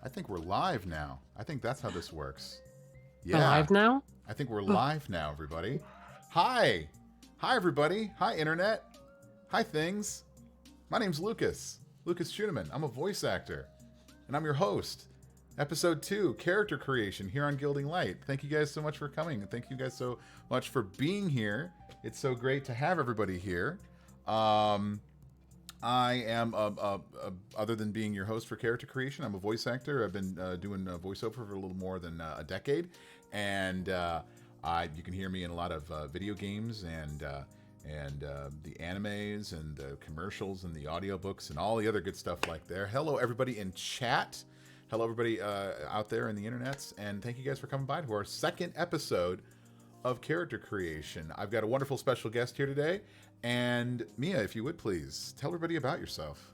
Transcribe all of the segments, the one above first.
I think we're live now. I think that's how this works. We're live now? I think we're live now, everybody. Hi. Hi, everybody. Hi, Internet. Hi, things. My name's Lucas. Lucas Schuneman. I'm a voice actor. And I'm your host. Episode 2, Character Creation, here on Gilding Light. Thank you guys so much for coming. And thank you guys so much for being here. It's so great to have everybody here. I am, other than being your host for Character Creation, I'm a voice actor. I've been doing voiceover for a little more than a decade, and you can hear me in a lot of video games and the animes and the commercials and the audiobooks and all the other good stuff like there. Hello, everybody in chat. Hello, everybody out there in the internets, and thank you guys for coming by to our second episode of Character Creation. I've got a wonderful special guest here today. And Mia, if you would please, tell everybody about yourself.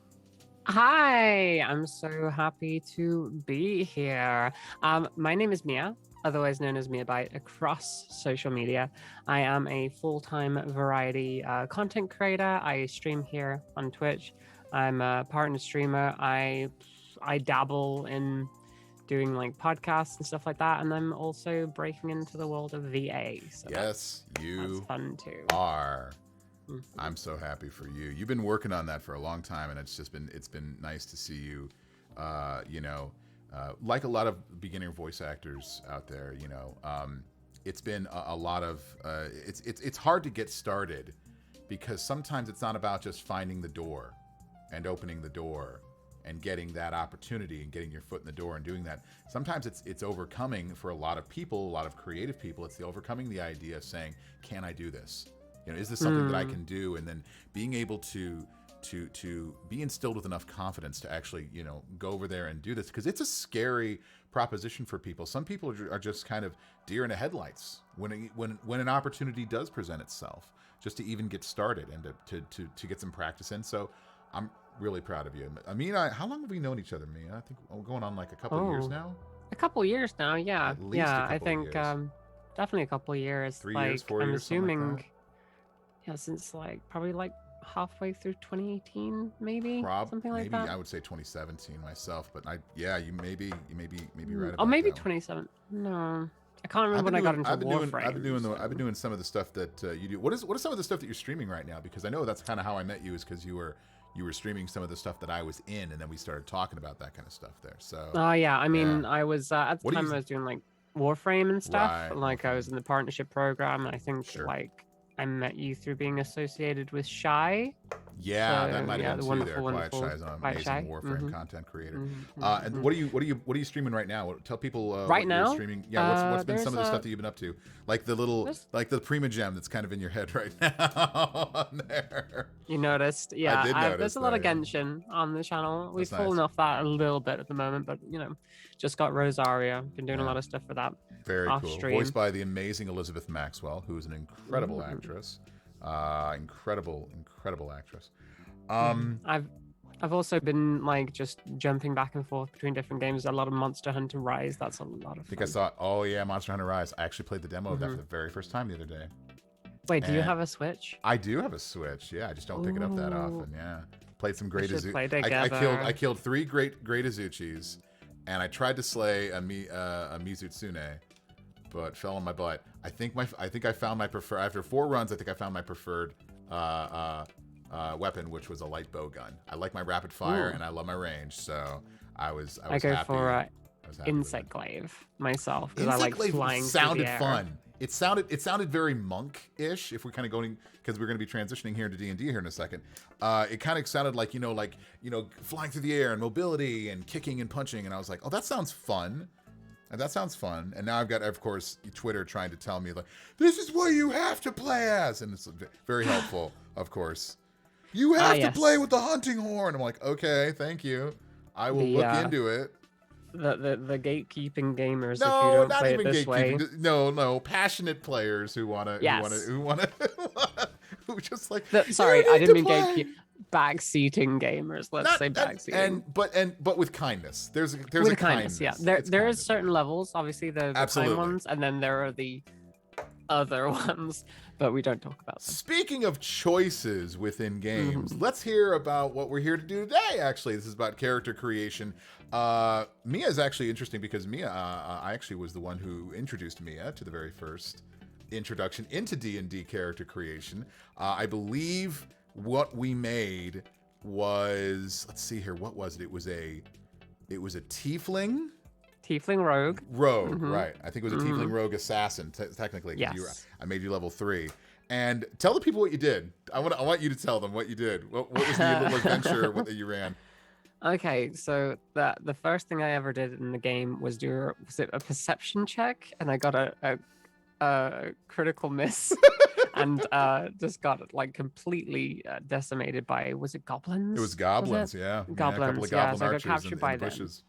Hi, I'm so happy to be here. My name is Mia, otherwise known as Mia Byte across social media. I am a full-time variety content creator. I stream here on Twitch. I'm a partner streamer. I dabble in doing like podcasts and stuff like that, and I'm also breaking into the world of VA. So yes, that's fun too. Are. I'm so happy for you. You've been working on that for a long time, and it's been nice to see you. Like a lot of beginner voice actors out there, it's been a lot of. It's hard to get started because sometimes it's not about just finding the door and opening the door and getting that opportunity and getting your foot in the door and doing that. Sometimes it's overcoming for a lot of people, a lot of creative people. It's the overcoming the idea of saying, "Can I do this? Is this something that I can do?" And then being able to be instilled with enough confidence to actually, go over there and do this, because it's a scary proposition for people. Some people are just kind of deer in the headlights when an opportunity does present itself, just to even get started and to get some practice in. So I'm really proud of you. I mean, how long have we known each other, Mia? I think we're going on like a couple of years now. A couple years now, yeah. At least I think definitely a couple of years. 3 years, 4 years. I'm assuming. Yeah, since probably halfway through 2018, maybe something like Maybe that. I would say 2017 myself, but you maybe right Or about maybe that one. 27. No, I can't remember when I got into Warframe. I've been doing some of the stuff that you do. What is some of the stuff that you're streaming right now? Because I know that's kind of how I met you, is because you were streaming some of the stuff that I was in, and then we started talking about that kind of stuff there. So Oh yeah, I mean, I was at the What do time you- I was doing like Warframe and stuff. Right, Like I Warframe. was in the partnership program, and I think Sure. like I met you through being associated with Shy. Yeah, So, that might yeah, have the been too. There, wonderful Quiet Shy is an Quiet amazing Shy. Warframe content creator. Mhm, And mhm. what are you streaming right now? Tell people Right what you're now, streaming. Yeah, what's been some of the there's stuff that you've been up to? Like the little there's like the Prima Gem that's kind of in your head right now on there. You noticed? I Yeah, did notice there's a lot of that, yeah. Genshin on the channel. We've That's fallen nice. off that a little bit at the moment, but just got Rosaria. Been doing a Yeah. lot of stuff for that Very off cool. stream. Voiced by the amazing Elizabeth Maxwell, who is an incredible Ooh. actress. Incredible actress. I've also been like just jumping back and forth between different games. A lot of Monster Hunter Rise. That's a lot of fun. I think I saw. Oh yeah, Monster Hunter Rise. I actually played the demo of that for the very first time the other day. Wait, do you And have a Switch? I do have a Switch. Yeah, I just don't pick it up that often. Yeah, played some great should play Azuchi. I together. killed 3 great Azuchis, and I tried to slay a Mizutsune, but fell on my butt. I think I found my preferred after 4 runs. I think I found my preferred weapon, which was a light bow gun. I like my rapid fire and I love my range, so I was I go happy. for I was happy with Insect it. Glaive myself because I like Insect Glaive flying sounded through the air. fun. It sounded very monk-ish. If we're kind of going, because we're going to be transitioning here into D&D here in a second. It kind of sounded like flying through the air and mobility and kicking and punching. And I was like, oh, that sounds fun. And that sounds fun. And now I've got, of course, Twitter trying to tell me like, this is what you have to play as, and it's very helpful, of course. You have to play with the hunting horn. I'm like, okay, thank you. I will look into it. The gatekeeping gamers, No, if you don't not play even it this way. gatekeeping. No, passionate who just like. Sorry, "You I need didn't to mean play." gatekeep. Backseating gamers, let's say backseating. But with kindness. There's With a kindness, yeah. It's There is kindness. certain levels, obviously the kind Absolutely. ones, and then there are the other ones, but we don't talk about them. Speaking of choices within games, let's hear about what we're here to do today. Actually, this is about character creation. Mia is actually interesting because Mia, I actually was the one who introduced Mia to the very first introduction into D&D character creation. I believe what we made was, let's see here, what was it? It was a tiefling. Tiefling rogue. Right. I think it was a tiefling rogue assassin, technically. Yes. I made you level 3. And tell the people what you did. I want you to tell them what you did. What was the little adventure that you ran? Okay, so the first thing I ever did in the game was was it a perception check, and I got a critical miss, and just got like completely decimated by, was it goblins? It was goblins, yeah. Goblins, a couple of yeah. goblin So I got archers captured by in the them. bushes.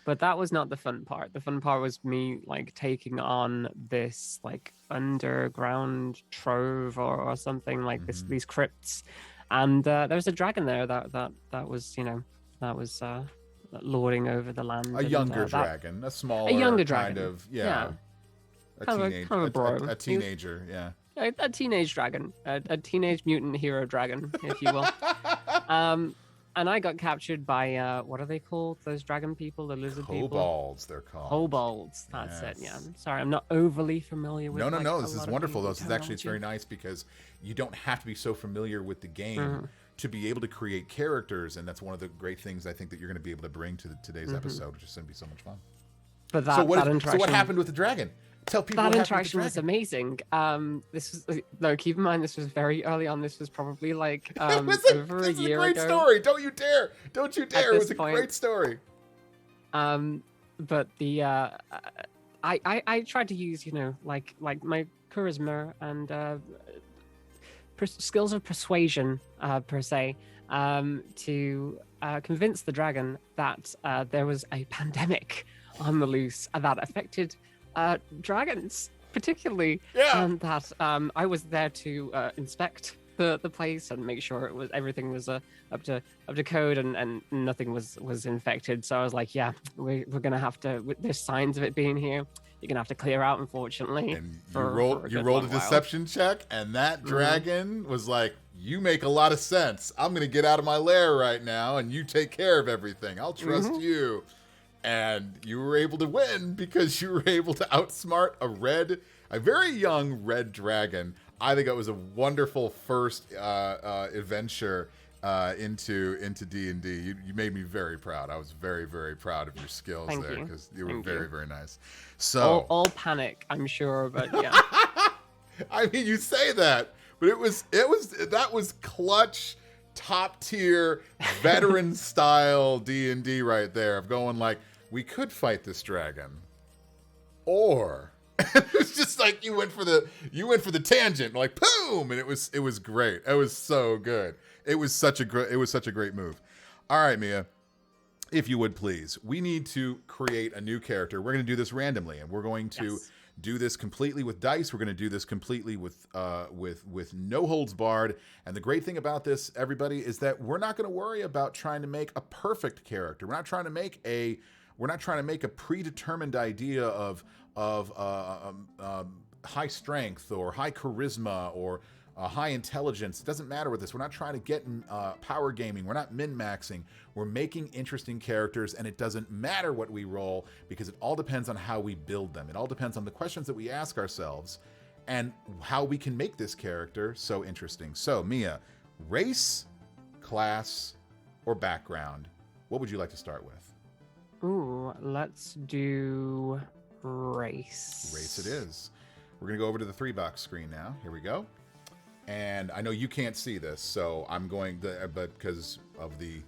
But that was not the fun part. The fun part was me like taking on this like underground trove or something like these crypts, and there was a dragon there that was lording over the land. A younger dragon, a smaller, younger kind dragon. of, yeah. A teenager, yeah. A teenage dragon, a teenage mutant hero dragon, if you will. And I got captured by what are they called? Those dragon people, the lizard people. Kobolds, they're called. Kobolds, that's it. Yeah. Sorry, I'm not overly familiar with. No. This is wonderful. This is actually, it's very nice because you don't have to be so familiar with the game to be able to create characters, and that's one of the great things I think that you're going to be able to bring to today's episode, which is going to be so much fun. But so what happened with the dragon? Tell people that what interaction was amazing. This was keep in mind this was very early on. This was probably like over a year ago. It's a great story. Don't you dare! It was a great story. But the I tried to use like my charisma and skills of persuasion per se to convince the dragon that there was a pandemic on the loose that affected dragons particularly, and that I was there to inspect the place and make sure everything was up to code and nothing was infected. So I was like, yeah, we're gonna have to. There's signs of it being here. You're gonna have to clear out, unfortunately. And you rolled a deception check, and that dragon was like, you make a lot of sense. I'm going to get out of my lair right now, and you take care of everything. I'll trust you. And you were able to win because you were able to outsmart a very young red dragon. I think it was a wonderful first adventure into D&D. You made me very proud. I was very, very proud of your skills there because you were very, very nice. So all panic, I'm sure, but yeah. I mean, you say that, but that was clutch, top tier, veteran style D&D right there of going like, we could fight this dragon, or it was just like you went for the tangent, like boom, and it was great. It was so good. It was such a great move. All right, Mia, if you would please, we need to create a new character. We're going to do this randomly, and we're going to do this completely with dice. We're going to do this completely with no holds barred. And the great thing about this, everybody, is that we're not going to worry about trying to make a perfect character. We're not trying to make a predetermined idea of high strength or high charisma or high intelligence. It doesn't matter with this. We're not trying to get power gaming. We're not min-maxing. We're making interesting characters, and it doesn't matter what we roll because it all depends on how we build them. It all depends on the questions that we ask ourselves and how we can make this character so interesting. So, Mia, race, class, or background, what would you like to start with? Ooh, let's do race. Race it is. We're going to go over to the 3-box screen now. Here we go. And I know you can't see this, so I'm going to, but because of the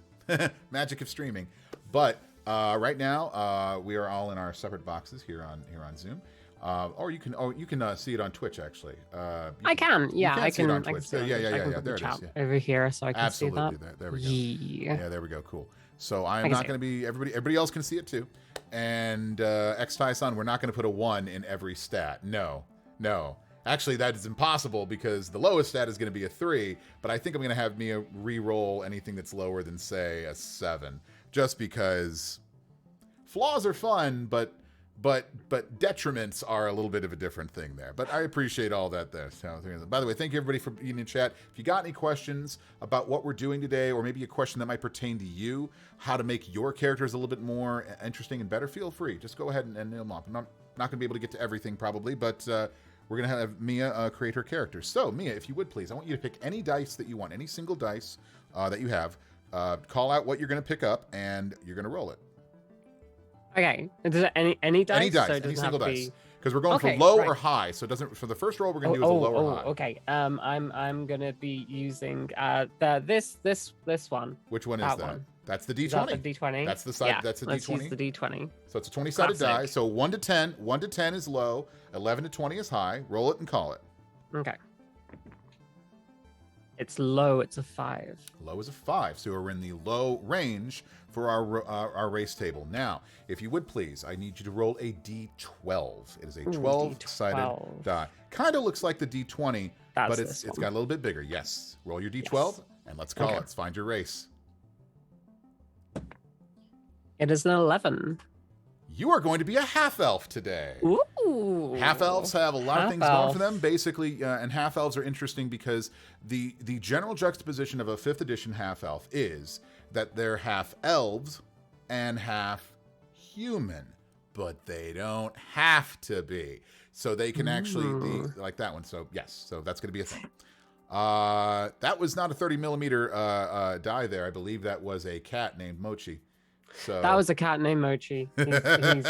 magic of streaming. But right now, we are all in our separate boxes here on Zoom. Or you can see it on Twitch actually. I can see it on Twitch. There it is. Yeah. Over here, so I can see that. Absolutely. There we go. Yeah, there we go. Cool. So I'm not going to be everybody else can see it too. And X Tyson, we're not going to put a 1 in every stat. No. Actually, that is impossible because the lowest stat is going to be a 3. But I think I'm going to have Mia re-roll anything that's lower than, say, a 7, just because flaws are fun, but detriments are a little bit of a different thing there. But I appreciate all that there. So, by the way, thank you everybody for being in chat. If you got any questions about what we're doing today, or maybe a question that might pertain to you, how to make your characters a little bit more interesting and better, feel free. Just go ahead and nail them off. I'm not going to be able to get to everything probably, but we're going to have Mia create her character. So, Mia, if you would please, I want you to pick any dice that you want, any single dice that you have. Call out what you're going to pick up, and you're going to roll it. Okay. Is it any dice? Any dice, any single dice. Because we're going for low or high, so it doesn't. For the first roll, we're going to do is a low or high. Okay. I'm gonna be using this one. Which one is that? One. That's the D20. Is that the D20? That's the side. Yeah, that's the let's D20. Use the D20. So it's a 20-sided die. So 1 to 10. 1 to 10 is low. 11 to 20 is high. Roll it and call it. Okay. It's low. It's a 5. Low is a 5. So we're in the low range for our race table. Now, if you would please, I need you to roll a D12. It is a 12-sided die. Kind of looks like the D20, but it's got a little bit bigger. Yes. Roll your D12 and let's call it. Let's find your race. It is an 11. You are going to be a half-elf today. Ooh. Half-elves have a lot of things going for them, basically, and half-elves are interesting because the general juxtaposition of a 5th edition half-elf is that they're half-elves and half-human, but they don't have to be. So they can actually be like that one. So, yes, so that's going to be a thing. That was not a 30-millimeter die there. I believe that was a cat named Mochi. So that was a cat named Mochi. He's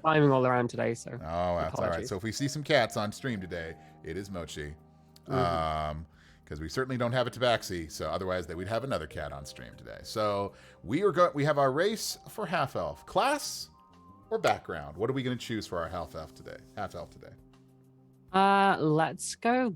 climbing all around today, so that's all right. So if we see some cats on stream today, it is Mochi. Because we certainly don't have a tabaxi, so otherwise we'd have another cat on stream today. So we have our race for half-elf. Class or background? What are we going to choose for our half-elf today? Let's go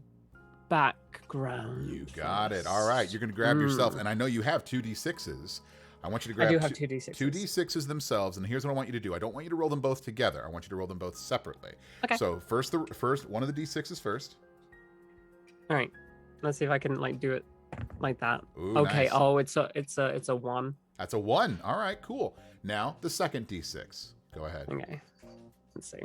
background. You got it. All right. You're going to grab yourself, and I know you have 2d6s. I want you to grab I do have 2d6s. 2d6s themselves, and here's what I want you to do. I don't want you to roll them both together. I want you to roll them both separately. Okay. So first one of the d6s first. All right. Let's see if I can do it like that. Ooh, okay. Nice. Oh, it's a 1. That's a 1. All right, cool. Now the second d6. Go ahead. Okay. Let's see.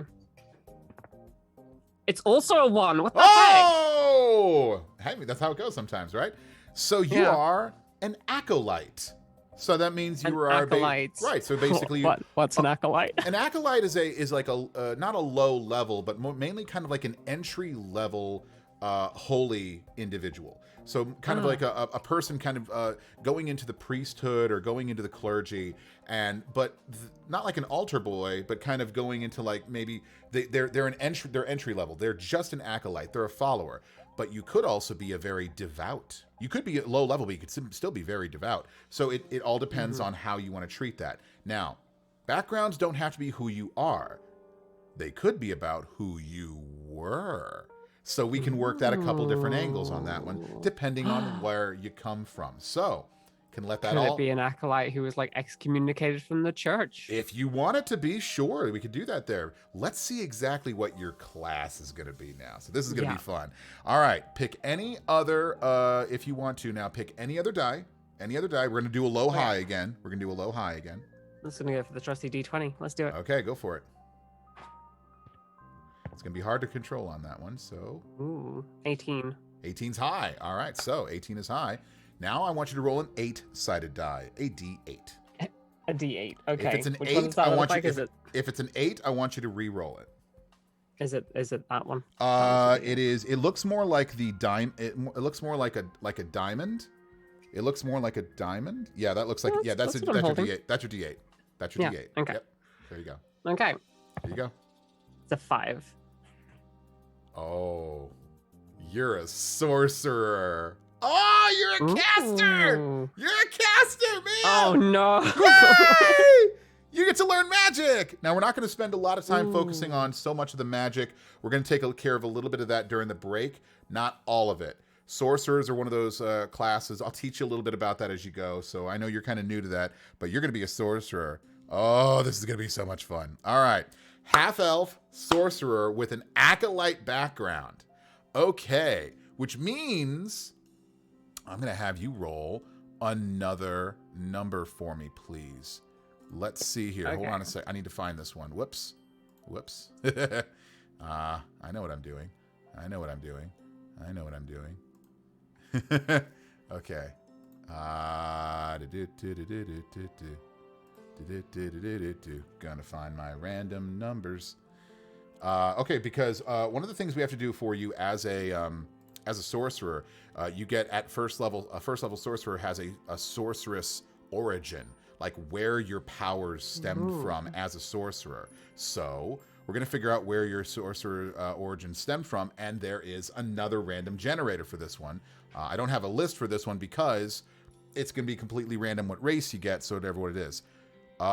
It's also a 1. What the heck? Oh! Hey, that's how it goes sometimes, right? So you Yeah. are an acolyte. So that means An you are acolyte. right. So basically, What's an acolyte? an acolyte is like a not a low level, but mainly kind of like an entry level holy individual. So kind of like a person kind of going into the priesthood or going into the clergy, and not like an altar boy, but kind of going into like maybe they're entry level. They're just an acolyte. They're a follower. But you could also be a very devout. You could be at low level, but you could still be very devout. So it all depends on how you want to treat that. Now, backgrounds don't have to be who you are. They could be about who you were. So we can work that a couple different angles on that one, depending on where you come from. So can let that Could all. it be an acolyte who was like excommunicated from the church? If you want it to be, sure, we could do that there. Let's see exactly what your class is going to be now. So this is going to be fun. All right, pick any other, if you want to now, pick any other die. Any other die. We're going to do a low-high again. We're going to do a low-high again. I'm just going to go for the trusty D20. Let's do it. Okay, go for it. It's going to be hard to control on that one, so. Ooh, 18. 18's high. All right, so 18 is high. Now I want you to roll an 8-sided die, a D8. A D8. Okay. If it's an Which 8, I want you. Is it? If it's an 8, I want you to re-roll it. Is it that one? It is. It looks more like the dime. It looks more like a diamond. It looks more like a diamond. Yeah, that looks like. Well, that's your D8. That's your D8. That's your D8. Okay. Yep. There you go. Okay. There you go. It's a 5. Oh, you're a sorcerer. Oh, you're a caster. Ooh. You're a caster, man. Oh no. Yay! You get to learn magic. Now, we're not going to spend a lot of time focusing on so much of the magic. We're going to take care of a little bit of that during the break, not all of it. Sorcerers are one of those classes. I'll teach you a little bit about that as you go. So I know you're kind of new to that, but you're going to be a sorcerer. Oh, this is going to be so much fun. All right. Half-elf sorcerer with an acolyte background. Okay. Which means I'm going to have you roll another number for me, please. Let's see here. Okay. Hold on a sec. I need to find this one. Whoops. I know what I'm doing. Okay. Gonna find my random numbers. Okay, because one of the things we have to do for you as a sorcerer, you get at first level. A first level sorcerer has a sorceress origin, like where your powers stemmed from as a sorcerer. So we're going to figure out where your sorcerer origin stemmed from, and there is another random generator for this one. I don't have a list for this one because it's going to be completely random what race you get, so whatever what it is.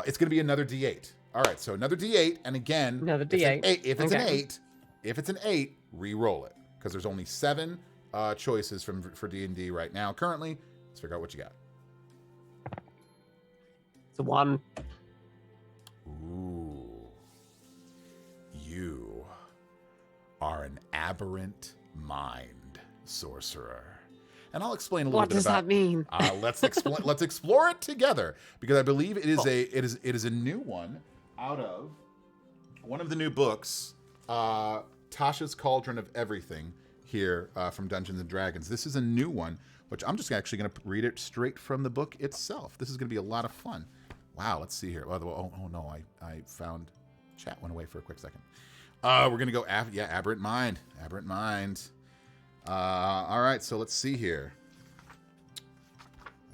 It's going to be another D8. All right, so another D8, and again, another D8. If it's an 8, re-roll it, because there's only 7 choices for D&D right now currently. Let's figure out what you got. It's a 1. Ooh. You are an aberrant mind sorcerer. And I'll explain a little bit about. What does that mean? Let's explore it together, because I believe it is a new one out of one of the new books, Tasha's Cauldron of Everything here from Dungeons and Dragons. This is a new one, which I'm just actually going to read it straight from the book itself. This is going to be a lot of fun. Wow, let's see here. Oh no, I found chat went away for a quick second. We're going to go aberrant mind. All right, so let's see here.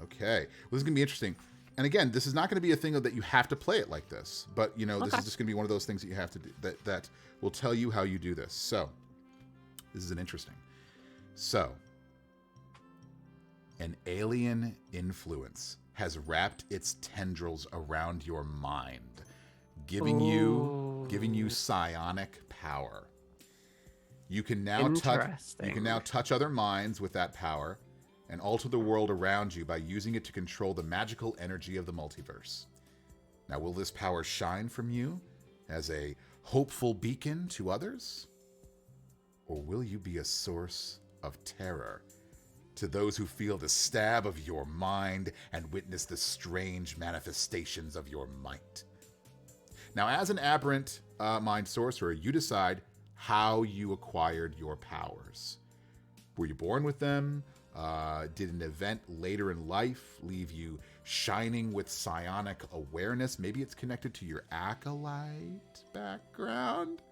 Okay, well, this is going to be interesting. And again, this is not going to be a thing that you have to play it like this, but this is just going to be one of those things that you have to do that will tell you how you do this. So, this is an interesting. So, an alien influence has wrapped its tendrils around your mind, giving you psionic power. You can now touch other minds with that power and alter the world around you by using it to control the magical energy of the multiverse. Now, will this power shine from you as a hopeful beacon to others? Or will you be a source of terror to those who feel the stab of your mind and witness the strange manifestations of your might? Now, as an aberrant mind sorcerer, you decide how you acquired your powers. Were you born with them, Did an event later in life leave you shining with psionic awareness? Maybe it's connected to your acolyte background.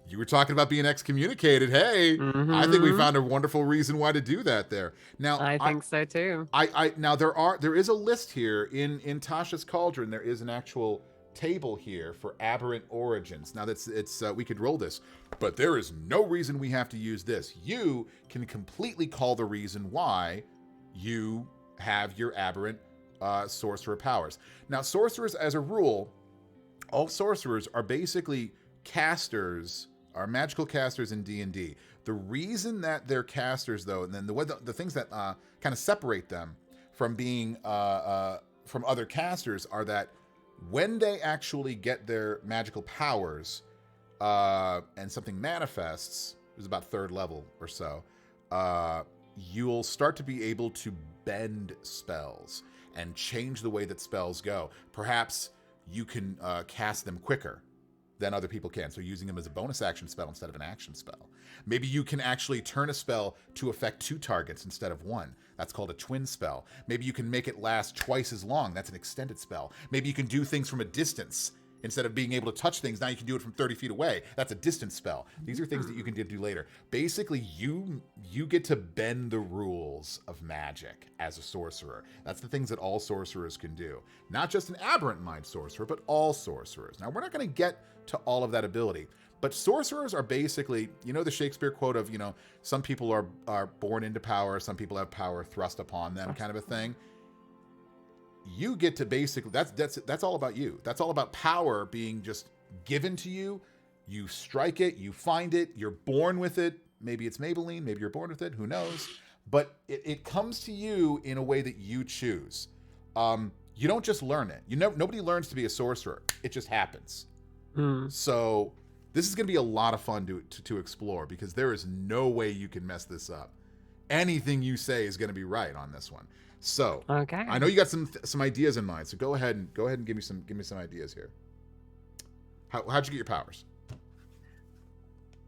You were talking about being excommunicated. Hey, I think we Mm-hmm. found a wonderful reason why to do that there. Now, I think so too. now there is a list here in Tasha's Cauldron. There is an actual table here for aberrant origins. Now it's we could roll this, but there is no reason we have to use this. You can completely call the reason why you have your aberrant sorcerer powers. Now, sorcerers, as a rule, all sorcerers are basically casters, are magical casters in D&D. The reason that they're casters, though, and then the things that kind of separate them from being from other casters are that when they actually get their magical powers and something manifests, it was about third level or so, you'll start to be able to bend spells and change the way that spells go. Perhaps you can cast them quicker than other people can, so using them as a bonus action spell instead of an action spell. Maybe you can actually turn a spell to affect 2 targets instead of 1. That's called a twin spell. Maybe you can make it last twice as long. That's an extended spell. Maybe you can do things from a distance. Instead of being able to touch things, now you can do it from 30 feet away. That's a distance spell. These are things that you can do later. Basically, you get to bend the rules of magic as a sorcerer. That's the things that all sorcerers can do. Not just an aberrant mind sorcerer, but all sorcerers. Now, we're not going to get to all of that ability, but sorcerers are basically, you know, the Shakespeare quote of, you know, some people are born into power, some people have power thrust upon them, kind of a thing. You get to basically, that's all about you. That's all about power being just given to you. You strike it, you find it, you're born with it. Maybe it's Maybelline, maybe you're born with it, who knows? But it comes to you in a way that you choose. You don't just learn it. Nobody learns to be a sorcerer. It just happens. So this is going to be a lot of fun to explore, because there is no way you can mess this up. Anything you say is going to be right on this one. So Okay. I know you got some ideas in mind. So go ahead and give me some ideas here. How'd you get your powers?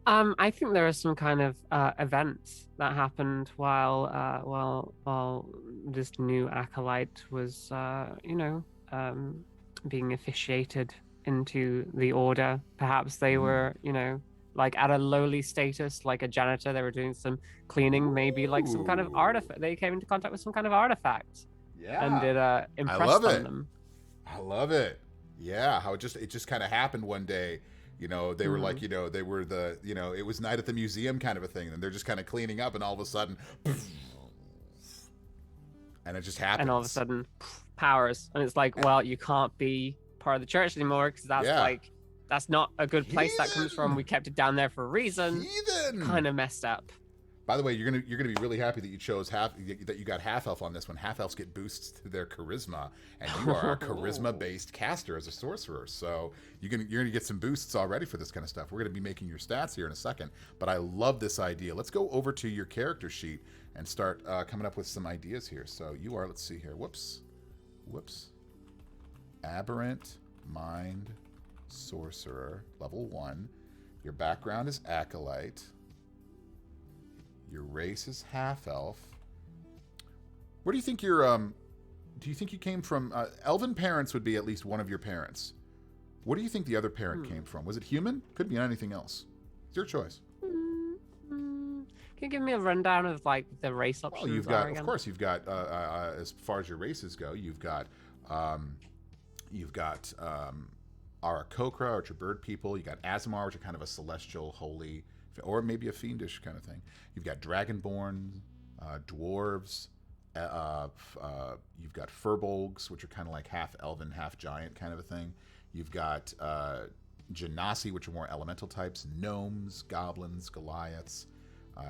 I think there are some kind of events that happened while this new acolyte was, being officiated into the order. Perhaps they were, like at a lowly status, like a janitor. They were doing some cleaning, maybe like some kind of artifact. They came into contact with some kind of artifact. Yeah. And it impressed on them. I love it. Yeah, how it just kind of happened one day. You know, they were like, they were it was night at the museum kind of a thing, and they're just kind of cleaning up, and all of a sudden, and it just happens. And all of a sudden, powers, and it's like, well, you can't be part of the church anymore, because that's not a good place that comes from. We kept it down there for a reason. Kind of messed up. By the way, you're gonna be really happy that you chose that you got half elf on this one. Half elves get boosts to their charisma, and you are a charisma based caster as a sorcerer. So you're gonna get some boosts already for this kind of stuff. We're gonna be making your stats here in a second, but I love this idea. Let's go over to your character sheet and start coming up with some ideas here. So you are, let's see here. Whoops, aberrant mind sorcerer, level 1. Your background is acolyte. Your race is half elf. Where do you think your do you think you came from? Elven parents would be at least one of your parents. What do you think the other parent came from? Was it human? Could be anything else. It's your choice. Can you give me a rundown of like the race options? Well, you've got, of course, you've got as far as your races go, you've got Aarakocra, which are bird people. You got Azamar, which are kind of a celestial, holy, or maybe a fiendish kind of thing. You've got Dragonborn, dwarves. You've got Furbolgs, which are kind of like half elven, half giant kind of a thing. You've got Genasi, which are more elemental types. Gnomes, goblins, Goliaths,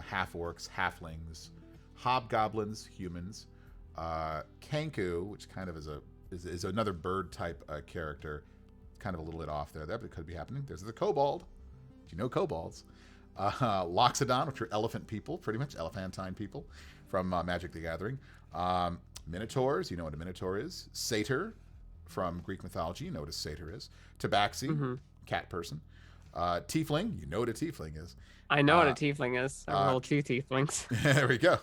half orcs, halflings, hobgoblins, humans. Kenku, which kind of is another bird type character. Kind of a little bit off there, but it could be happening. There's the kobold. Do you know kobolds? Loxodon, which are elephant people, pretty much elephantine people from Magic the Gathering. Minotaurs, you know what a minotaur is. Satyr from Greek mythology, you know what a satyr is. Tabaxi, cat person. Tiefling, you know what a tiefling is. I know what a tiefling is. I rolled 2 tieflings. There we go.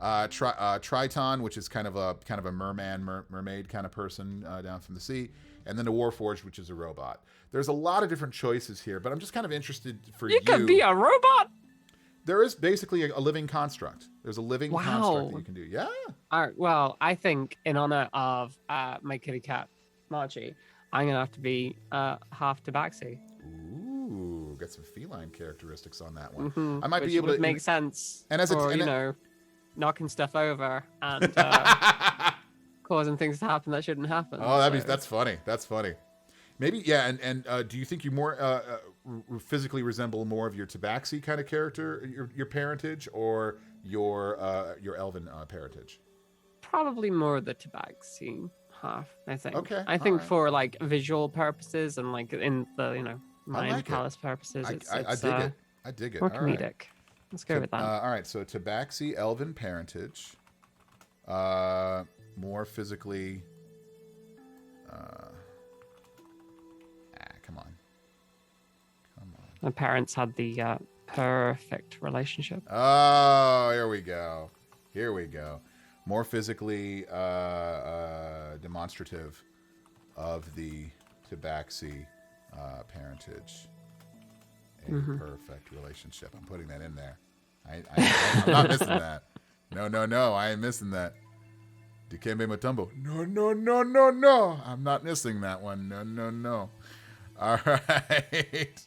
Triton, which is kind of a mermaid kind of person down from the sea, and then a Warforged, which is a robot. There's a lot of different choices here, but I'm just kind of interested for you. You could be a robot. There is basically a living construct. There's a living construct that you can do. Yeah. All right. Well, I think in honor of my kitty cat, Marchie, I'm gonna have to be half tabaxi. Ooh, got some feline characteristics on that one. Mm-hmm, I might which be able would to make sense. And as for, knocking stuff over and causing things to happen that shouldn't happen. Oh, that's funny. That's funny. Maybe, yeah. And do you think you more physically resemble more of your tabaxi kind of character, your parentage, or your elven parentage? Probably more of the tabaxi half, I think. Okay. I think for like visual purposes and like in the mind palace purposes, I dig it. I dig it. More comedic. Right. Let's go with that. All right. So tabaxi, elven parentage, more physically. Come on. My parents had the perfect relationship. Oh, here we go. More physically demonstrative of the tabaxi parentage. A perfect relationship. I'm putting that in there. I'm not missing that. No, I ain't missing that. Dikembe Mutombo. No. I'm not missing that one. No. All right.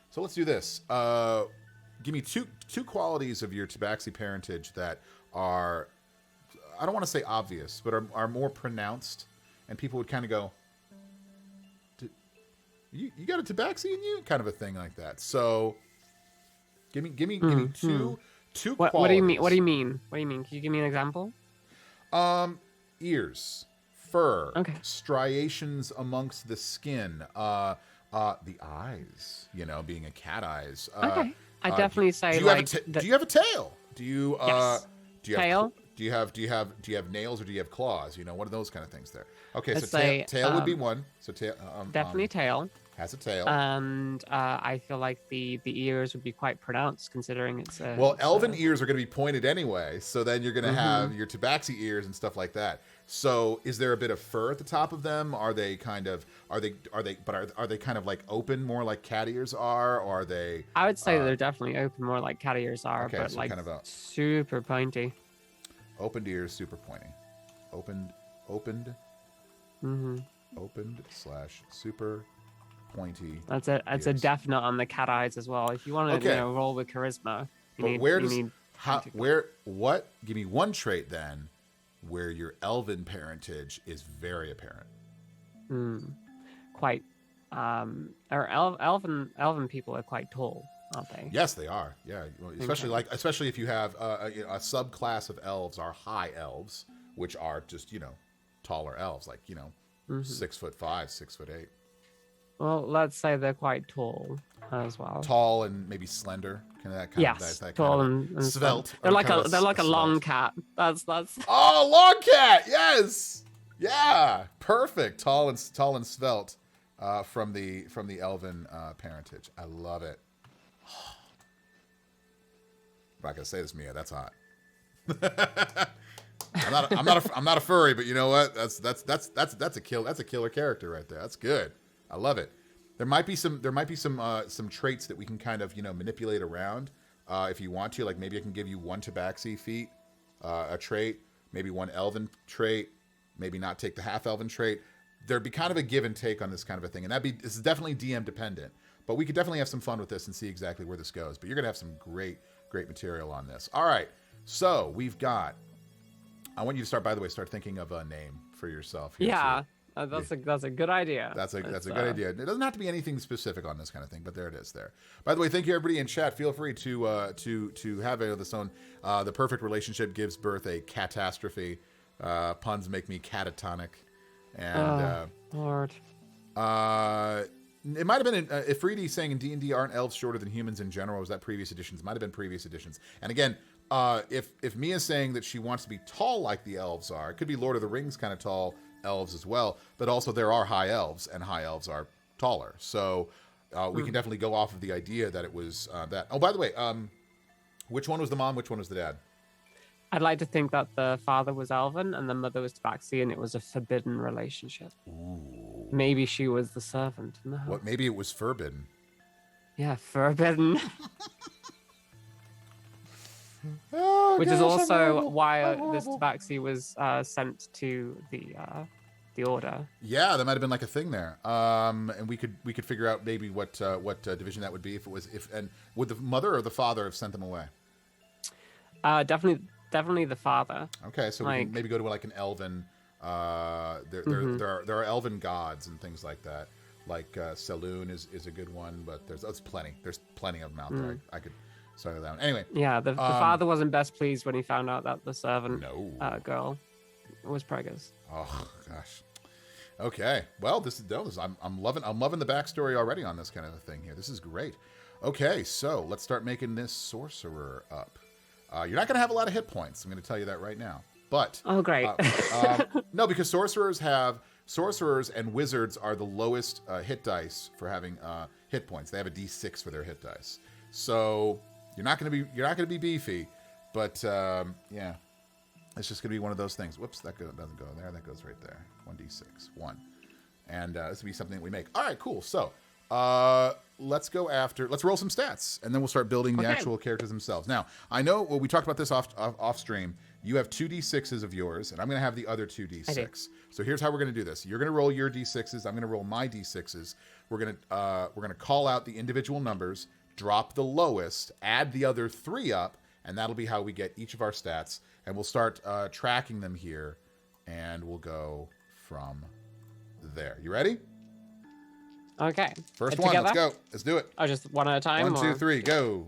So let's do this. Give me two qualities of your tabaxi parentage that are, I don't want to say obvious, but are more pronounced, and people would kind of go, you got a tabaxi in you? Kind of a thing like that. So give me two qualities. What do you mean? What do you mean? Can you give me an example? Ears, fur, okay, striations amongst the skin, the eyes, being a cat eyes. Okay. I definitely say do you have a tail? Do you yes. Do you tail? Do you have nails or do you have claws? What are those kind of things there? Okay, Let's so tail would be one. So tail definitely tail. Has a tail. And I feel like the ears would be quite pronounced considering it's elven ears are going to be pointed anyway, so then you're going to have your tabaxi ears and stuff like that. So is there a bit of fur at the top of them? Are they kind of are they kind of like open, more like cat ears are, or are they? I would say they're definitely open, more like cat ears are, okay, but so like kind of super pointy. Opened ears, super pointy. Opened / super pointy. That's a definite on the cat eyes as well. If you want to roll with charisma, give me one trait then where your elven parentage is very apparent. Quite our elven people are quite tall, aren't they? Yes, they are. Yeah, especially if you have a subclass of elves are high elves, which are just taller elves, like 6'5", 6'8". Well, let's say they're quite tall as well. Tall and maybe slender, that tall kind of and svelte. They're like a long cat. That's. Oh, long cat! Yes, yeah, perfect. Tall and svelte, from the elven parentage. I love it. I'm not gonna say this, Mia. That's hot. I'm not a furry, but you know what? That's a killer character right there. That's good. I love it. There might be some traits that we can kind of manipulate around if you want to. Like maybe I can give you one tabaxi feat, a trait, maybe one elven trait, maybe not take the half elven trait. There'd be kind of a give and take on this kind of a thing, and this is definitely DM dependent. But we could definitely have some fun with this and see exactly where this goes. But you're gonna have some great material on this. All right, so we've got. I want you to start thinking of a name for yourself. Here yeah. That's a good idea. That's a good idea. It doesn't have to be anything specific on this kind of thing, but there it is. There. By the way, thank you everybody in chat. Feel free to have it of its own. The perfect relationship gives birth a catastrophe. Puns make me catatonic, and Lord. It might have been Ifriti saying in D&D aren't elves shorter than humans in general. Was that previous editions? Might have been previous editions. And again, if Mia's saying that she wants to be tall like the elves are, it could be Lord of the Rings kind of tall elves as well, but also there are high elves, and high elves are taller. So we can definitely go off of the idea that it was that. Oh, by the way, Which one was the mom? Which one was the dad? I'd like to think that the father was Elven and the mother was Tabaxi, and it was a forbidden relationship. Ooh. Maybe she was the servant in the house. What? Maybe it was forbidden. Yeah, forbidden. Oh, Which gosh, is also I'm why horrible. this Tabaxi was sent to the order. Yeah, that might have been like a thing there. And we could figure out maybe what division that would be and would the mother or the father have sent them away? Definitely the father. Okay, so we can maybe go to like an elven. There are elven gods and things like that. Like Saloon is a good one, but there's plenty. There's plenty of them out there. I could start that down. Anyway. Yeah, the father wasn't best pleased when he found out that the servant girl was preggers. Oh gosh. Okay. Well, I'm loving the backstory already on this kind of a thing here. This is great. Okay, so let's start making this sorcerer up. You're not going to have a lot of hit points. I'm going to tell you that right now. But oh, great. No, because sorcerers and wizards are the lowest hit dice for having hit points. They have a D6 for their hit dice. So you're not going to be beefy, but yeah, it's just going to be one of those things. Whoops, that doesn't go there. That goes right there. 1d6, 1, and this will be something that we make. All right, cool. So let's roll some stats, and then we'll start building the actual characters themselves. Now, I know we talked about this off stream. You have 2 d6s of yours, and I'm going to have the other 2 d6. So here's how we're going to do this. You're going to roll your d6s. I'm going to roll my d6s. We're going to call out the individual numbers, drop the lowest, add the other 3 up, and that'll be how we get each of our stats. And we'll start tracking them here, and we'll go from there. You ready? Okay. First one. Let's go. Let's do it. Oh, just one at a time? 1, 2, 3, go.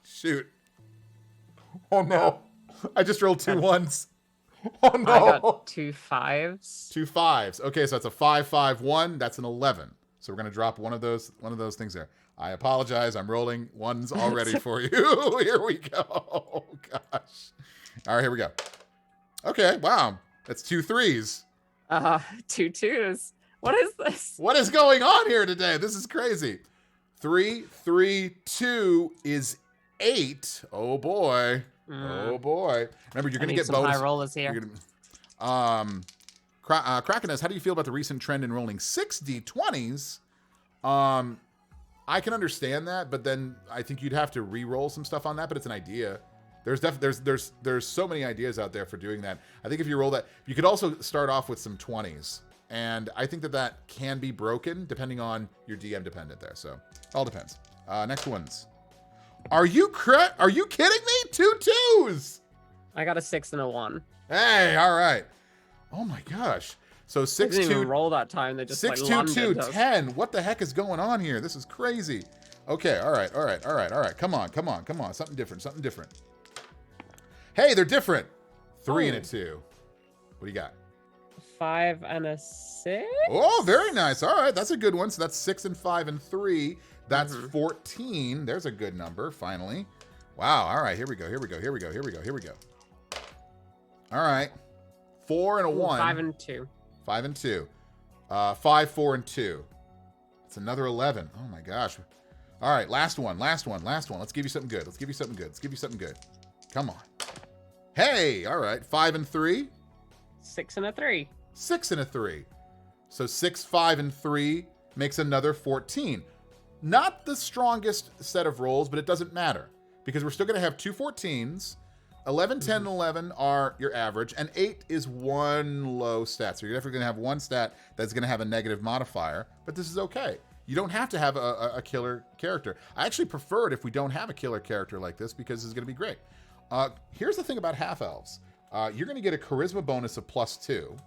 Shoot. Oh, no. I just rolled 2 ones. Oh, no. I got 2 5s. 2 5s. Okay, so that's a 5, 5, 1. That's an 11. So we're going to drop one of those things there. I apologize. I'm rolling ones already for you. Here we go. Oh, gosh. All right, here we go. Okay, wow. That's 2 3s. 2 2s. What is this? What is going on here today? This is crazy. 3, 3, 2 is 8. Oh, boy. Oh, boy. Remember, you're going to get bonus. High rollers here. Krakeness, how do you feel about the recent trend in rolling 6d20s? I can understand that, but then I think you'd have to re-roll some stuff on that, but it's an idea. There's so many ideas out there for doing that. I think if you roll that, you could also start off with some 20s. And I think that can be broken depending on your DM dependent there. So it all depends. Next ones. Are you kidding me? 2 2s. I got a 6 and a 1. Hey, all right. Oh my gosh. So 6 didn't 2 even roll that time. They just 6 like 2 2 10. What the heck is going on here? This is crazy. Okay, all right. Come on. Something different. Hey, they're different. 3 and a 2. What do you got? 5 and a 6. Oh, very nice. All right, that's a good one. So that's 6 and 5 and 3. That's 14. There's a good number, finally. Wow. All right, here we go. All right. 4 and a 1. 5 and 2. 5 and 2. 5, 4, and 2. It's another 11. Oh my gosh. All right, last one. Let's give you something good. Come on. Hey, all right. 5 and 3. 6 and a 3. 6 and a 3. So 6, 5, and 3 makes another 14. Not the strongest set of rolls, but it doesn't matter because we're still going to have 2 14s. 11, 10, and 11 are your average, and 8 is one low stat. So you're definitely going to have one stat that's going to have a negative modifier, but this is okay. You don't have to have a killer character. I actually prefer it if we don't have a killer character like this because it's going to be great. Here's the thing about half-elves. You're going to get a charisma bonus of +2.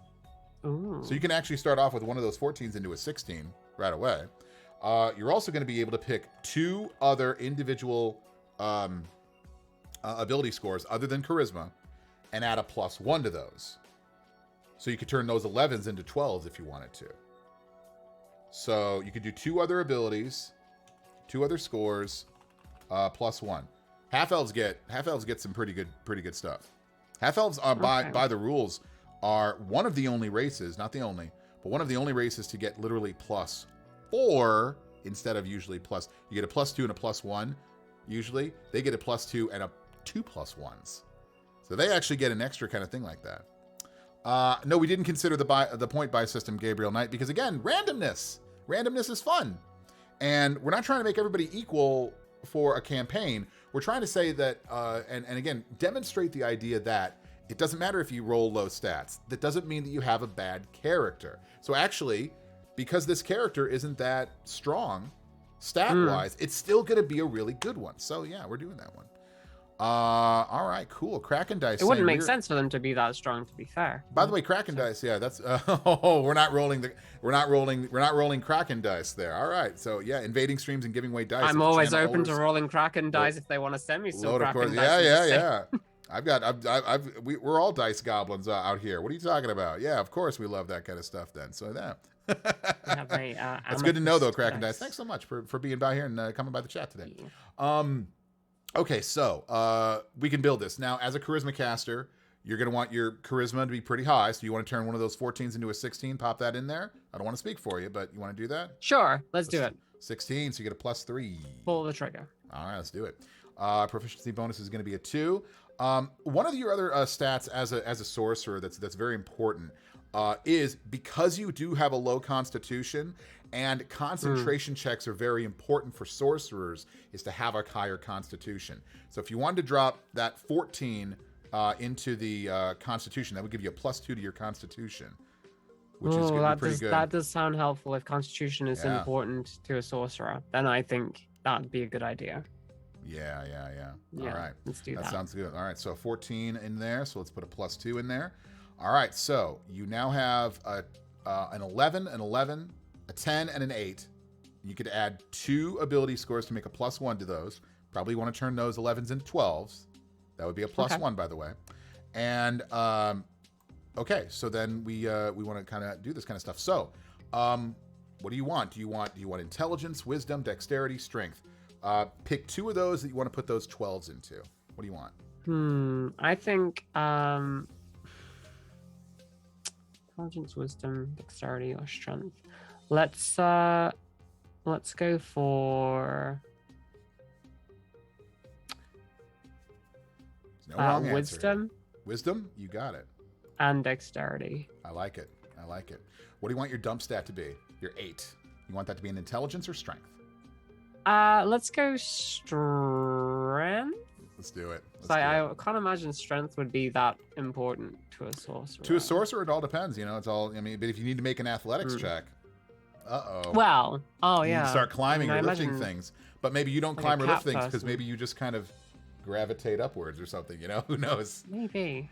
Ooh. So you can actually start off with one of those 14s into a 16 right away. You're also going to be able to pick 2 other individual ability scores other than charisma and add a +1 to those. So you could turn those 11s into 12s if you wanted to. So you could do 2 other abilities, 2 other scores, +1. Half-elves get some pretty good stuff. Half-elves are by the rules are one of the only races, not the only, but one of the only races to get literally +4 instead of usually plus. You get a +2 and a +1. usually, they get a +2 and a 2 +1s. So they actually get an extra kind of thing like that. No, we didn't consider the point buy system, Gabriel Knight, because again, randomness. Randomness is fun. And we're not trying to make everybody equal for a campaign. We're trying to say that, and again, demonstrate the idea that it doesn't matter if you roll low stats. That doesn't mean that you have a bad character. So actually, because this character isn't that strong, stat-wise, it's still going to be a really good one. So yeah, we're doing that one. All right, cool. Kraken Dice. It wouldn't make sense for them to be that strong, to be fair. By the way, Kraken Dice, yeah, that's we're not rolling Kraken Dice there. All right, so yeah, invading streams and giving away dice. I'm always open to rolling Kraken Dice if they want to send me some Kraken Dice. Yeah. We're all dice goblins out here. What are you talking about? Yeah, of course we love that kind of stuff. Then, so that. That's good to know, though, Kraken Dice. Thanks so much for being by here and coming by the chat today. Yeah. Okay, so we can build this. Now, as a charisma caster, you're going to want your charisma to be pretty high. So you want to turn one of those 14s into a 16, pop that in there. I don't want to speak for you, but you want to do that? Sure, let's do it. 16, so you get a +3. Pull the trigger. All right, let's do it. Proficiency bonus is going to be a 2. One of your other stats as a sorcerer that's very important is because you do have a low constitution and concentration checks are very important for sorcerers, is to have a higher constitution. So if you wanted to drop that 14 into the constitution, that would give you a +2 to your constitution, which is going to be pretty good. That does sound helpful. If constitution is important to a sorcerer, then I think that'd be a good idea. Yeah. All right. Let's do that. That sounds good. All right. So 14 in there. So let's put a +2 in there. All right. So you now have an 11, an 11, a 10, and an 8. You could add 2 ability scores to make a +1 to those. Probably want to turn those 11s into 12s. That would be a +1, by the way. And okay. So then we want to kind of do this kind of stuff. So what do you want? Do you want intelligence, wisdom, dexterity, strength? Pick 2 of those that you want to put those 12s into. What do you want? I think intelligence, wisdom, dexterity, or strength. Let's go for no wrong wisdom. Answer. Wisdom, you got it. And dexterity. I like it. What do you want your dump stat to be? Your 8. You want that to be an intelligence or strength? Let's go strength. Let's do it. I can't imagine strength would be that important to a sorcerer. To a sorcerer, it all depends. It's all. I mean, but if you need to make an athletics check, Well, you need to start climbing or lifting things. But maybe you don't climb or lift things because maybe you just kind of gravitate upwards or something. Who knows? Maybe.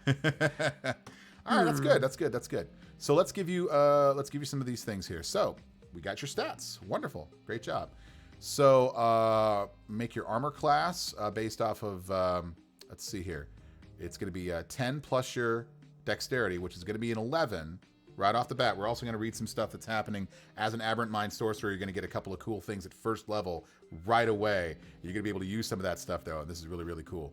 All right, that's good. So let's give you some of these things here. So we got your stats. Wonderful, great job. So make your armor class based off of, let's see here. It's going to be 10 plus your dexterity, which is going to be an 11 right off the bat. We're also going to read some stuff that's happening as an Aberrant Mind Sorcerer. You're going to get a couple of cool things at first level right away. You're going to be able to use some of that stuff, though, and this is really, really cool.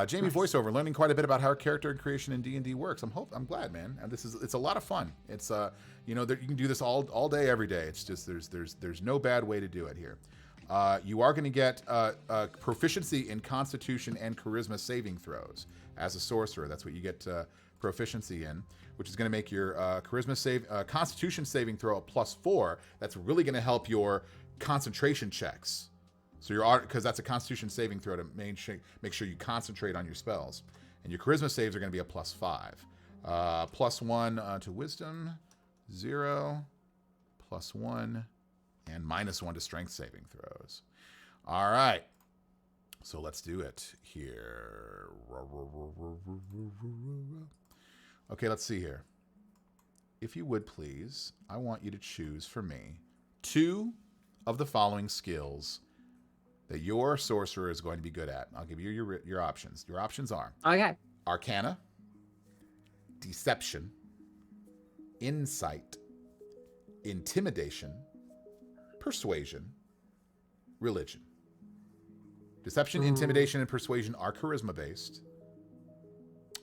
Jamie voiceover, learning quite a bit about how character creation in D&D works. I'm glad, man. And it's a lot of fun. It's you can do this all day, every day. It's just there's no bad way to do it here. You are going to get proficiency in Constitution and Charisma saving throws as a sorcerer. That's what you get proficiency in, which is going to make your Constitution saving throw a +4. That's really going to help your concentration checks. So because that's a Constitution saving throw to make sure you concentrate on your spells, and your Charisma saves are going to be a +5, +1 to Wisdom, 0, +1. And -1 to strength saving throws. All right. So let's do it here. Okay, let's see here. If you would, please, I want you to choose for me 2 of the following skills that your sorcerer is going to be good at. I'll give you your options. Your options are Arcana, Deception, Insight, Intimidation, Persuasion, Religion. Deception, Intimidation, and Persuasion are charisma based.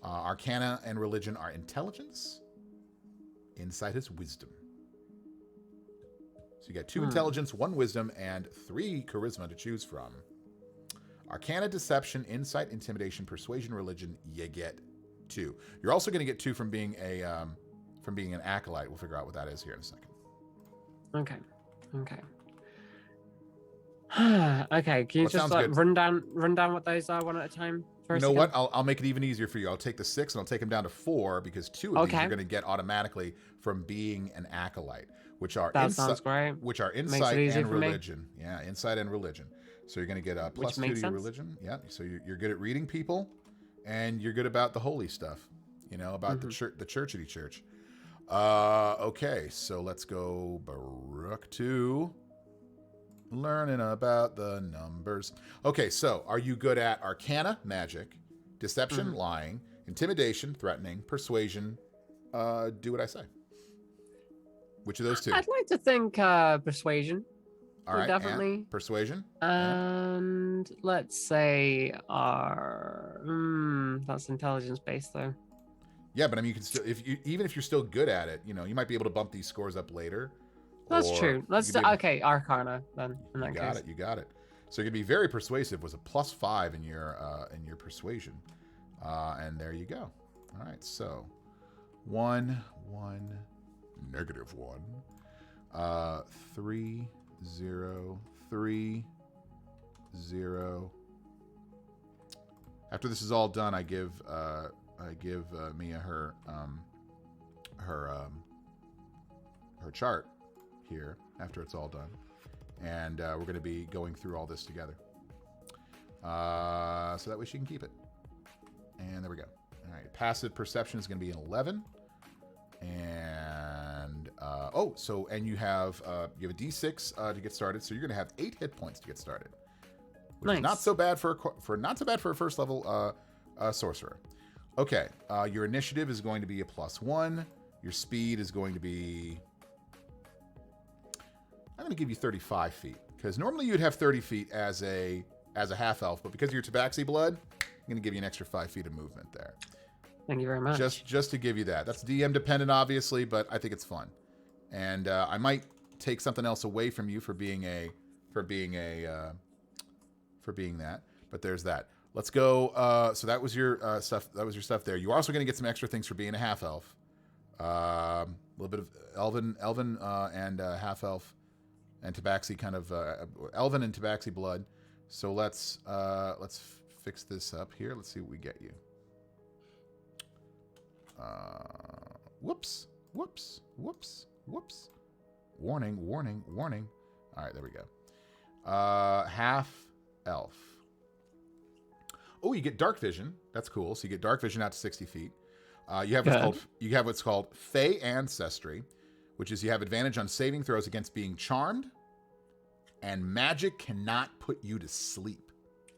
Arcana and Religion are intelligence. Insight is wisdom. So you got 2 intelligence, 1 wisdom, and 3 charisma to choose from. Arcana, Deception, Insight, Intimidation, Persuasion, Religion. You get 2. You're also going to get 2 from being an acolyte. We'll figure out what that is here in a second. Okay. Okay, can you What just sounds good? run down what those are one at a time? You know what? I'll make it even easier for you. I'll take the 6 and I'll take them down to 4 because 2 of these you're going to get automatically from being an acolyte, which are sounds great. Which are Insight and Religion. Yeah, Insight and Religion. So you're going to get a plus 2 to your religion. Yeah, so you're good at reading people, and you're good about the holy stuff. You know, about the churchity church. Okay, so let's go Baruch to learning about the numbers. Okay, so are you good at Arcana, magic, Deception, lying, Intimidation, threatening, Persuasion, do what I say? Which of those 2? I'd like to think Persuasion. All right, definitely. And Persuasion. And let's say that's intelligence based though. Yeah, but I mean, you can still, even if you're still good at it, you know, you might be able to bump these scores up later. That's true. Let's do, okay, Arcana then. In that case. You got it. So you're gonna be very persuasive. Was a plus 5 in your persuasion, and there you go. All right, so 1, -1, 3, 0, 3, 0. After this is all done, I give Mia her chart here after it's all done, and we're going to be going through all this together, so that way she can keep it. And there we go. All right, passive perception is going to be an 11, and and you have a D6 to get started, so you're going to have 8 hit points to get started, which is not so bad for a first level sorcerer. Okay, your initiative is going to be a +1. Your speed is going to be, I'm going to give you 35 feet, because normally you'd have 30 feet as a half elf, but because of your tabaxi blood, I'm going to give you an extra 5 feet of movement there. Thank you very much. Just to give you that. That's DM dependent, obviously, but I think it's fun, and I might take something else away from you for being that. But there's that. Let's go. So that was your stuff. That was your stuff there. You're also going to get some extra things for being a half elf. A little bit of elven, and half elf, and tabaxi kind of elven and tabaxi blood. So let's fix this up here. Let's see what we get you. Whoops. Warning. All right, there we go. Half elf. Oh, you get dark vision. That's cool. So you get dark vision out to 60 feet. You have what's called Fey Ancestry, which is you have advantage on saving throws against being charmed, and magic cannot put you to sleep.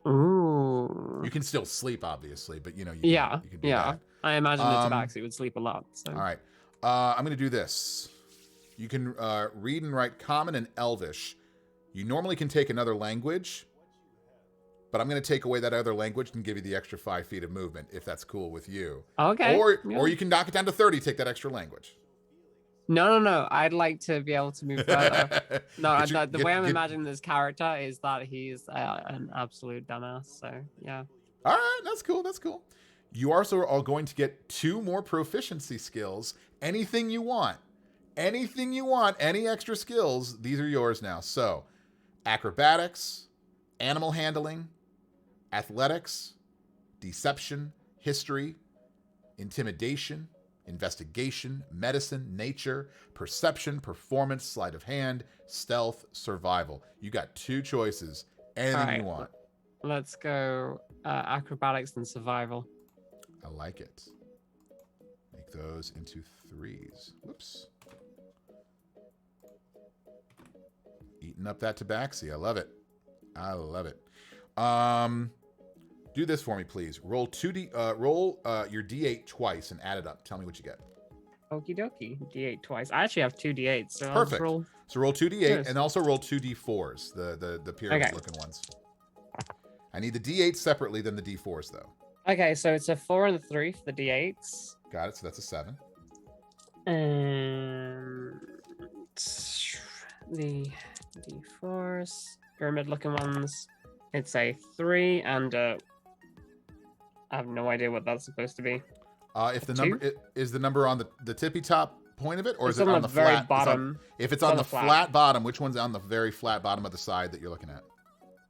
Ooh. You can still sleep, obviously, but you can do that. I imagine the tabaxi would sleep a lot. So. All right. I'm going to do this. You can read and write Common and Elvish. You normally can take another language, but I'm going to take away that other language and give you the extra 5 feet of movement, if that's cool with you. Okay. Or you can knock it down to 30, take that extra language. No. I'd like to be able to move further. The way I'm imagining this character is that he's an absolute dumbass. So, yeah. All right. That's cool. You also are going to get 2 more proficiency skills. Anything you want. Any extra skills, these are yours now. So, acrobatics, animal handling, athletics, deception, history, intimidation, investigation, medicine, nature, perception, performance, sleight of hand, stealth, survival. You got 2 choices. Anything you want. Let's go acrobatics and survival. I like it. Make those into 3s. Whoops. Eating up that tabaxi. I love it. Do this for me, please. Roll your D8 twice and add it up. Tell me what you get. Okie dokie. D8 twice. I actually have 2 D8s. So perfect. So roll 2 D8 and also roll 2 D4s, the pyramid looking ones. I need the D8 separately than the D4s though. Okay, so it's a 4 and a 3 for the D8s. Got it. So that's a 7. And the D4s, pyramid looking ones. It's a 3 and I have no idea what that's supposed to be. If the number is the number on the tippy top point of it, or It's is it on the very flat bottom? If it's on the flat bottom, which one's on the very flat bottom of the side that you're looking at?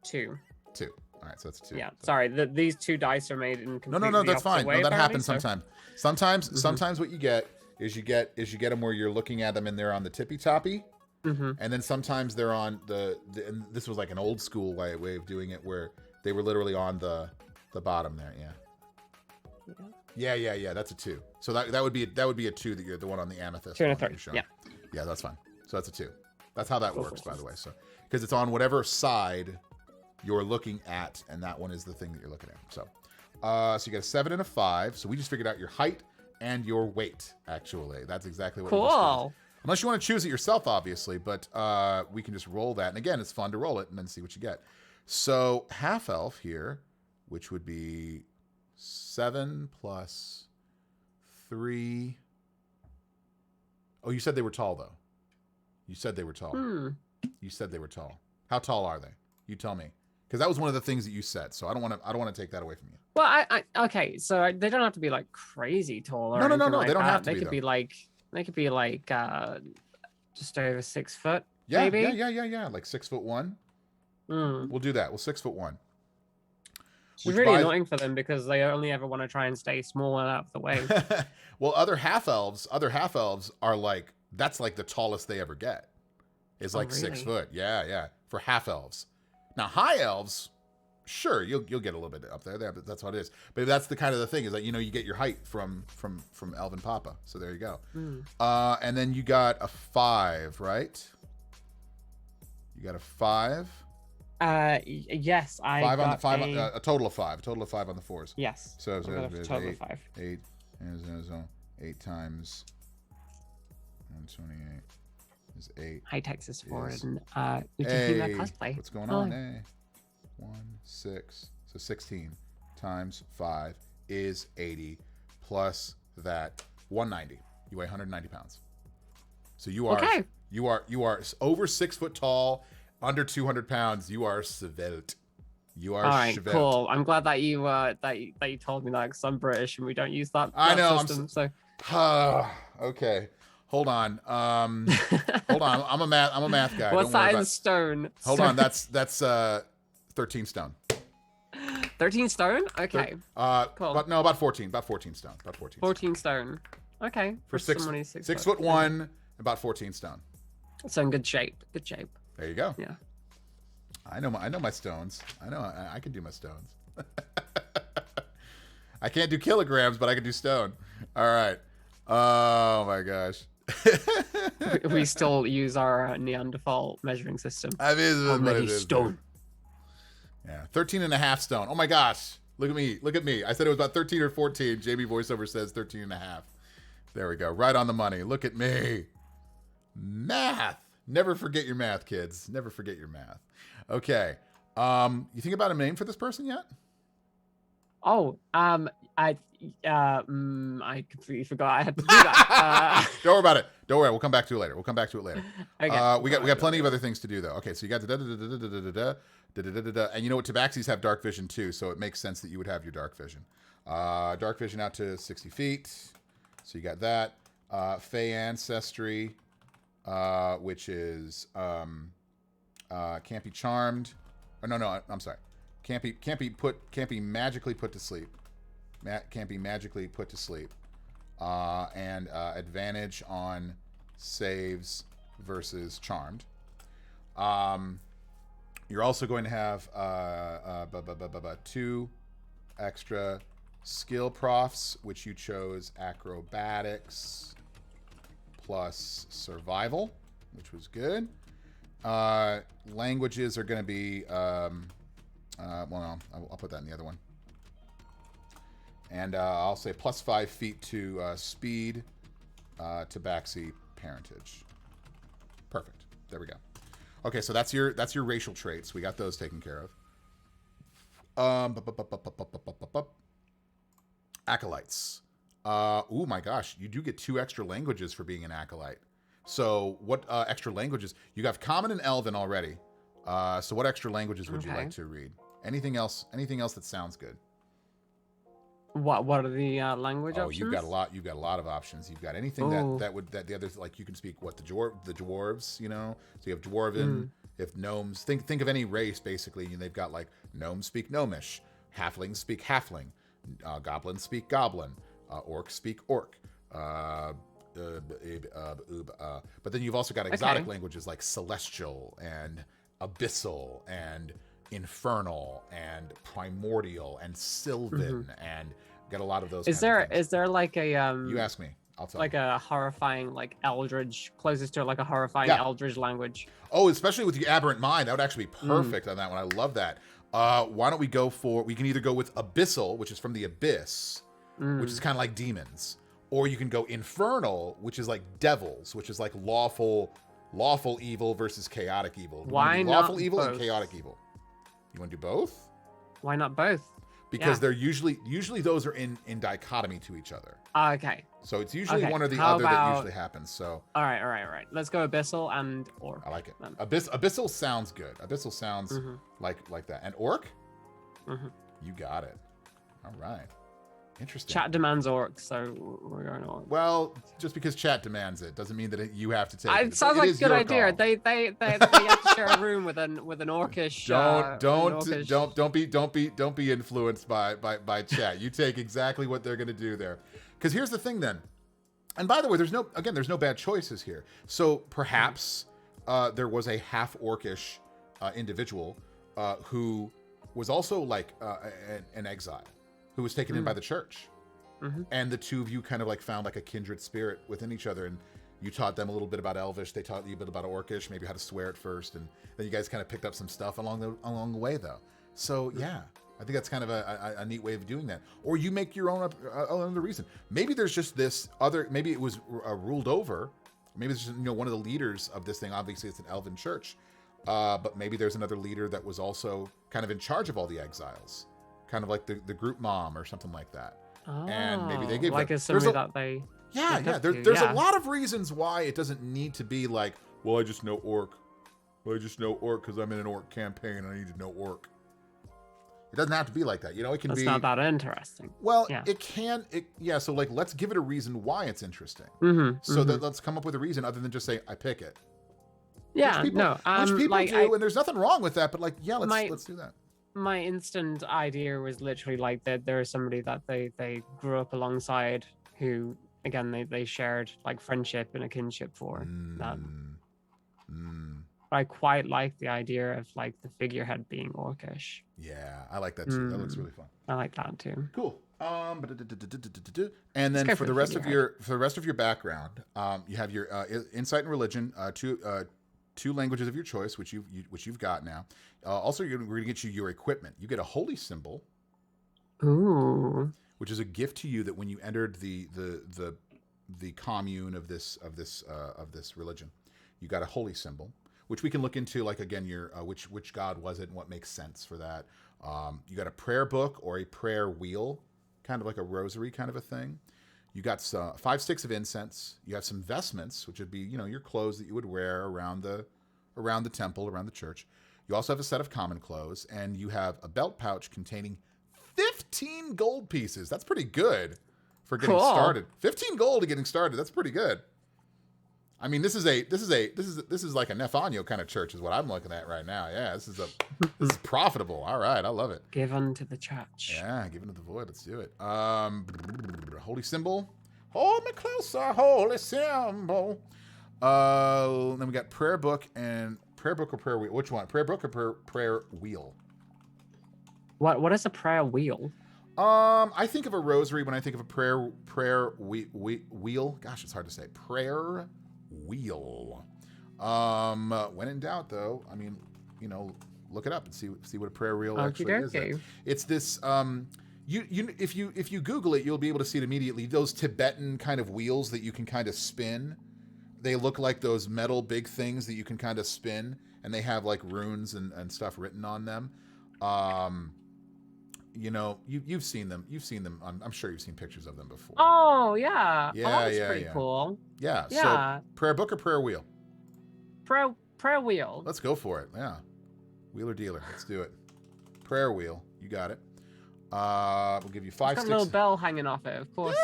2. 2. All right, so that's 2. Yeah, so. sorry. These 2 dice are made in completely No, that's fine. way, No, that happens so. sometimes. Sometimes what you get is you get them where you're looking at them and they're on the tippy toppy, and then sometimes they're on the and this was like an old school way of doing it where they were literally on the bottom there. Yeah. That's a 2. So that would be a 2 that you're the one on the amethyst. 2 and a 3. Yeah, that's fine. So that's a 2. That's how that works, by the way. So because it's on whatever side you're looking at, and that one is the thing that you're looking at. So, so you got a 7 and a 5. So we just figured out your height and your weight. Actually, that's exactly what. Cool. Unless you want to choose it yourself, obviously, but we can just roll that. And again, it's fun to roll it and then see what you get. So half elf here, which would be 7 plus 3. Oh, you said they were tall though. You said they were tall. You said they were tall. How tall are they? You tell me. Because that was one of the things that you said, so I don't want to take that away from you. Well, okay, so they don't have to be like crazy tall or no, like they don't that. have to They be. They could be like just over 6 foot. Yeah, maybe? yeah. Like 6'1". We'll do that. Well, 6'1". It's really annoying for them because they only ever want to try and stay small and out of the way. Well, other half elves are like that's like the tallest they ever get. Is like 6 foot. Yeah. For half elves. Now high elves, sure, you'll get a little bit up there. That's what it is. But that's the kind of the thing is that you get your height from Elvin Papa. So there you go. And then you got a 5, right? You got a 5. Yes, I got on the 5. A total of 5. A total of 5 on the 4s. Yes. So a total of 5. 8. 8 times 128 is 8. Hi, Texas Ford. Is, and we can do that cosplay. What's going on? Hey. 1, 6. So 16 times 5 is 80 plus that 190. You weigh 190 pounds. So you are over 6 foot tall, under 200 pounds. You are svelte. You are. All right, svelte. Cool. I'm glad that you that you told me that because I'm British and we don't use that. I know. System, so. Okay. Hold on. Hold on. I'm a math guy. What's that in stone? Hold on. That's 13 stone. 13 stone? Okay. Cool. But no, about 14. About 14 stone. About 14. 14 stone. Okay. For 6 foot 1, about 14 stone. So in good shape. Good shape. There you go. Yeah. I know my stones. I can do my stones. I can't do kilograms, but I can do stone. All right. Oh my gosh. We still use our Neanderthal measuring system. I mean, how many stone? Yeah, 13 and a half stone. Oh my gosh. Look at me. I said it was about 13 or 14. Jamie voiceover says 13 and a half. There we go. Right on the money. Look at me. Math. Never forget your math, kids. Never forget your math. Okay. You think about a name for this person yet? Oh, I completely forgot I had to do that. Don't worry about it. Don't worry. We'll come back to it later. Okay. We got plenty of other things to do though. Okay, so you got the and you know what? Tabaxis have dark vision too, so it makes sense that you would have your dark vision. Dark vision out to 60 feet. So you got that. Fey ancestry, which is can't be charmed. Oh, no, I'm sorry. Can't be magically put to sleep. Can't be magically put to sleep. And advantage on saves versus charmed. You're also going to have 2 extra skill profs, which you chose acrobatics plus survival, which was good. Languages are going to be, well, no, I'll put that in the other one. And I'll say plus 5 feet to speed, tabaxi parentage. Perfect. There we go. Okay, so that's your racial traits. We got those taken care of. Acolytes. Oh my gosh, you do get 2 extra languages for being an acolyte. So what extra languages? You have Common and Elven already. So what extra languages would you like to read? Anything else? Anything else that sounds good? What are the language Oh, options? you've got a lot. You've got a lot of options. You've got anything that the others, like you can speak what the dwarves, you know. So you have dwarven. If gnomes, think of any race basically. They've got like gnomes speak gnomish, halflings speak halfling, goblins speak goblin, orcs speak orc. But then you've also got exotic languages like celestial and abyssal and infernal and primordial and sylvan and got a lot of those. Is there like a You ask me, I'll tell like you. a horrifying like eldritch, closest to like a horrifying eldritch language? Oh, especially with the aberrant mind, that would actually be perfect on that one. I love that. Why don't we go for? We can either go with abyssal, which is from the abyss, which is kind of like demons, or you can go infernal, which is like devils, which is like lawful evil versus chaotic evil. Why not lawful evil both? And chaotic evil? You want to do both? Why not both? Because they're usually those are in dichotomy to each other. Okay. So it's usually one or the How other about... that usually happens. So all right. Let's go abyssal and orc. I like it. Abyssal sounds good. Abyssal sounds like that. And orc? You got it. All right. Interesting. Chat demands orc, so we're going orc. Well, just because chat demands it doesn't mean that you have to take it. It sounds like a good idea. Call. They have to share a room with an orcish. Don't be influenced by chat. You take exactly what they're going to do there. Because here's the thing then. And by the way, there's no bad choices here. So perhaps there was a half orcish individual who was also like an exile, who was taken in by the church. And the two of you kind of like found like a kindred spirit within each other, and you taught them a little bit about Elvish, they taught you a bit about Orcish, maybe how to swear at first, and then you guys kind of picked up some stuff along the way though. So yeah, I think that's kind of a neat way of doing that. Or you make your own other reason. Maybe there's just this other, maybe it was ruled over, maybe it's just, one of the leaders of this thing, obviously it's an elven church, but maybe there's another leader that was also kind of in charge of all the exiles, kind of like the group mom or something like that. And maybe they gave like them, a somebody that they there's a lot of reasons why it doesn't need to be like, well, I just know orc because I'm in an orc campaign and I need to know orc. It doesn't have to be like that, it can be. That's not that interesting. Well, it can. So like, let's give it a reason why it's interesting. So that let's come up with a reason other than just say I pick it. Which people do, and there's nothing wrong with that. But like, let's do that. My instant idea was literally like that there is somebody that they grew up alongside who, again, they shared like friendship and a kinship for. I quite like the idea of like the figurehead being orcish. Yeah, I like that too. That looks really fun. I like that too. Cool. And then for the rest of your background, you have your insight and religion, two languages of your choice, which you've got now. Also, we're going to get you your equipment. You get a holy symbol, which is a gift to you that when you entered the commune of this religion, you got a holy symbol, which we can look into. Like again, your which god was it, and what makes sense for that. You got a prayer book or a prayer wheel, kind of like a rosary kind of a thing. You got 5 sticks of incense. You have some vestments, which would be, your clothes that you would wear around the temple, around the church. You also have a set of common clothes, and you have a belt pouch containing 15 gold pieces. That's pretty good for getting started. 15 gold to getting started. That's pretty good. I mean, this is like a Nefanyo kind of church is what I'm looking at right now. Yeah, this is profitable. All right, I love it. Give unto the church. Yeah, give unto the void. Let's do it. Holy symbol. Hold me closer, holy symbol. Then we got prayer book or prayer wheel. Which one? Prayer book or prayer wheel? What is a prayer wheel? I think of a rosary when I think of a prayer wheel. Gosh, it's hard to say. Prayer wheel. When in doubt, though, I mean, look it up and see what a prayer wheel actually is. It's this. If you Google it, you'll be able to see it immediately. Those Tibetan kind of wheels that you can kind of spin. They look like those metal big things that you can kind of spin, and they have like runes and stuff written on them. You've seen them. I'm sure you've seen pictures of them before. Oh yeah. That's pretty cool. Yeah. So prayer book or prayer wheel? Prayer wheel. Let's go for it. Yeah. Wheeler dealer. Let's do it. prayer wheel. You got it. We'll give you It's 5 got a sticks. little bell hanging off it. Of course,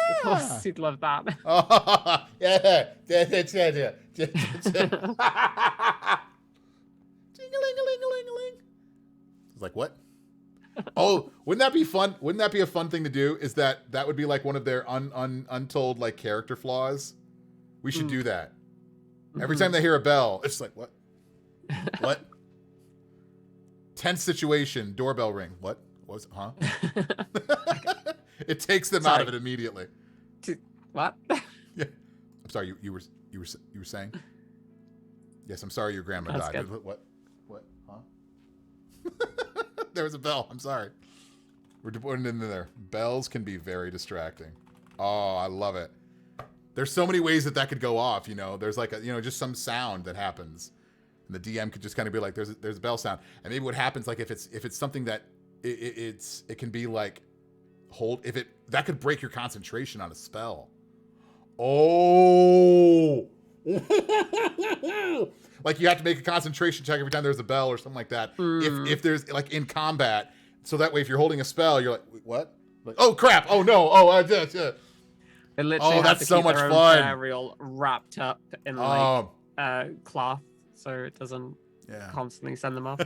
you'd love that. Oh, yeah. That's it. Jing-a-ling-a-ling-a-ling-a-ling. It's like, what? Oh, wouldn't that be fun? Wouldn't that be a fun thing to do? Is that would be like one of their untold like character flaws? We should do that. Every time they hear a bell, it's like, what? What? Tense situation, doorbell ring. What? Was it? Huh? It takes them out of it immediately. What? Yeah. I'm sorry, you were saying? Yes, I'm sorry your grandma That's died. good. What? Huh? There was a bell. I'm sorry. We're putting it in there. Bells can be very distracting. Oh, I love it. There's so many ways that could go off, you know. There's like just some sound that happens. And the DM could just kind of be like, there's a bell sound. And maybe what happens, like if it's something that it can be like that could break your concentration on a spell. Oh. Like you have to make a concentration check every time there's a bell or something like that. If there's like in combat, so that way if you're holding a spell, you're like, what? Like, oh crap! Oh no! Oh, They literally have that's to so keep much their own fun. prayer reel wrapped up in like cloth, so it doesn't constantly send them off.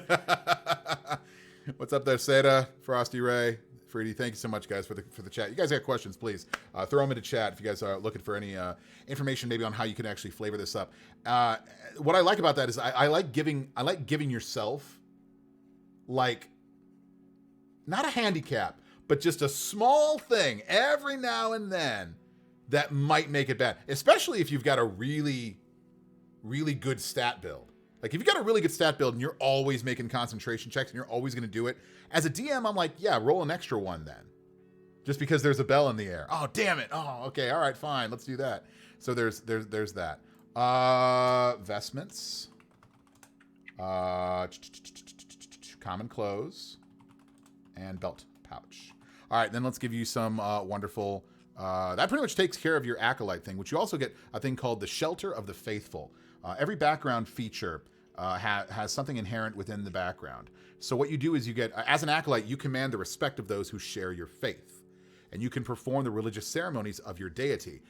What's up there, Seda, Frosty Ray, Freedy? Thank you so much, guys, for the chat. You guys got questions? Please throw them into chat if you guys are looking for any information, maybe on how you can actually flavor this up. What I like about that is I like giving yourself like not a handicap, but just a small thing every now and then that might make it bad, especially if you've got a really, really good stat build. Like if you've got a really good stat build and you're always making concentration checks and you're always going to do it, as a DM, I'm like, yeah, roll an extra one then. Just because there's a bell in the air. Oh, damn it. Oh, okay. All right, fine. Let's do that. So there's that. Vestments. Common clothes. And belt pouch. All right, then let's give you some wonderful... that pretty much takes care of your acolyte thing, which you also get a thing called the Shelter of the Faithful. Every background feature has something inherent within the background. So what you do is you get, as an acolyte, you command the respect of those who share your faith. And you can perform the religious ceremonies of your deity.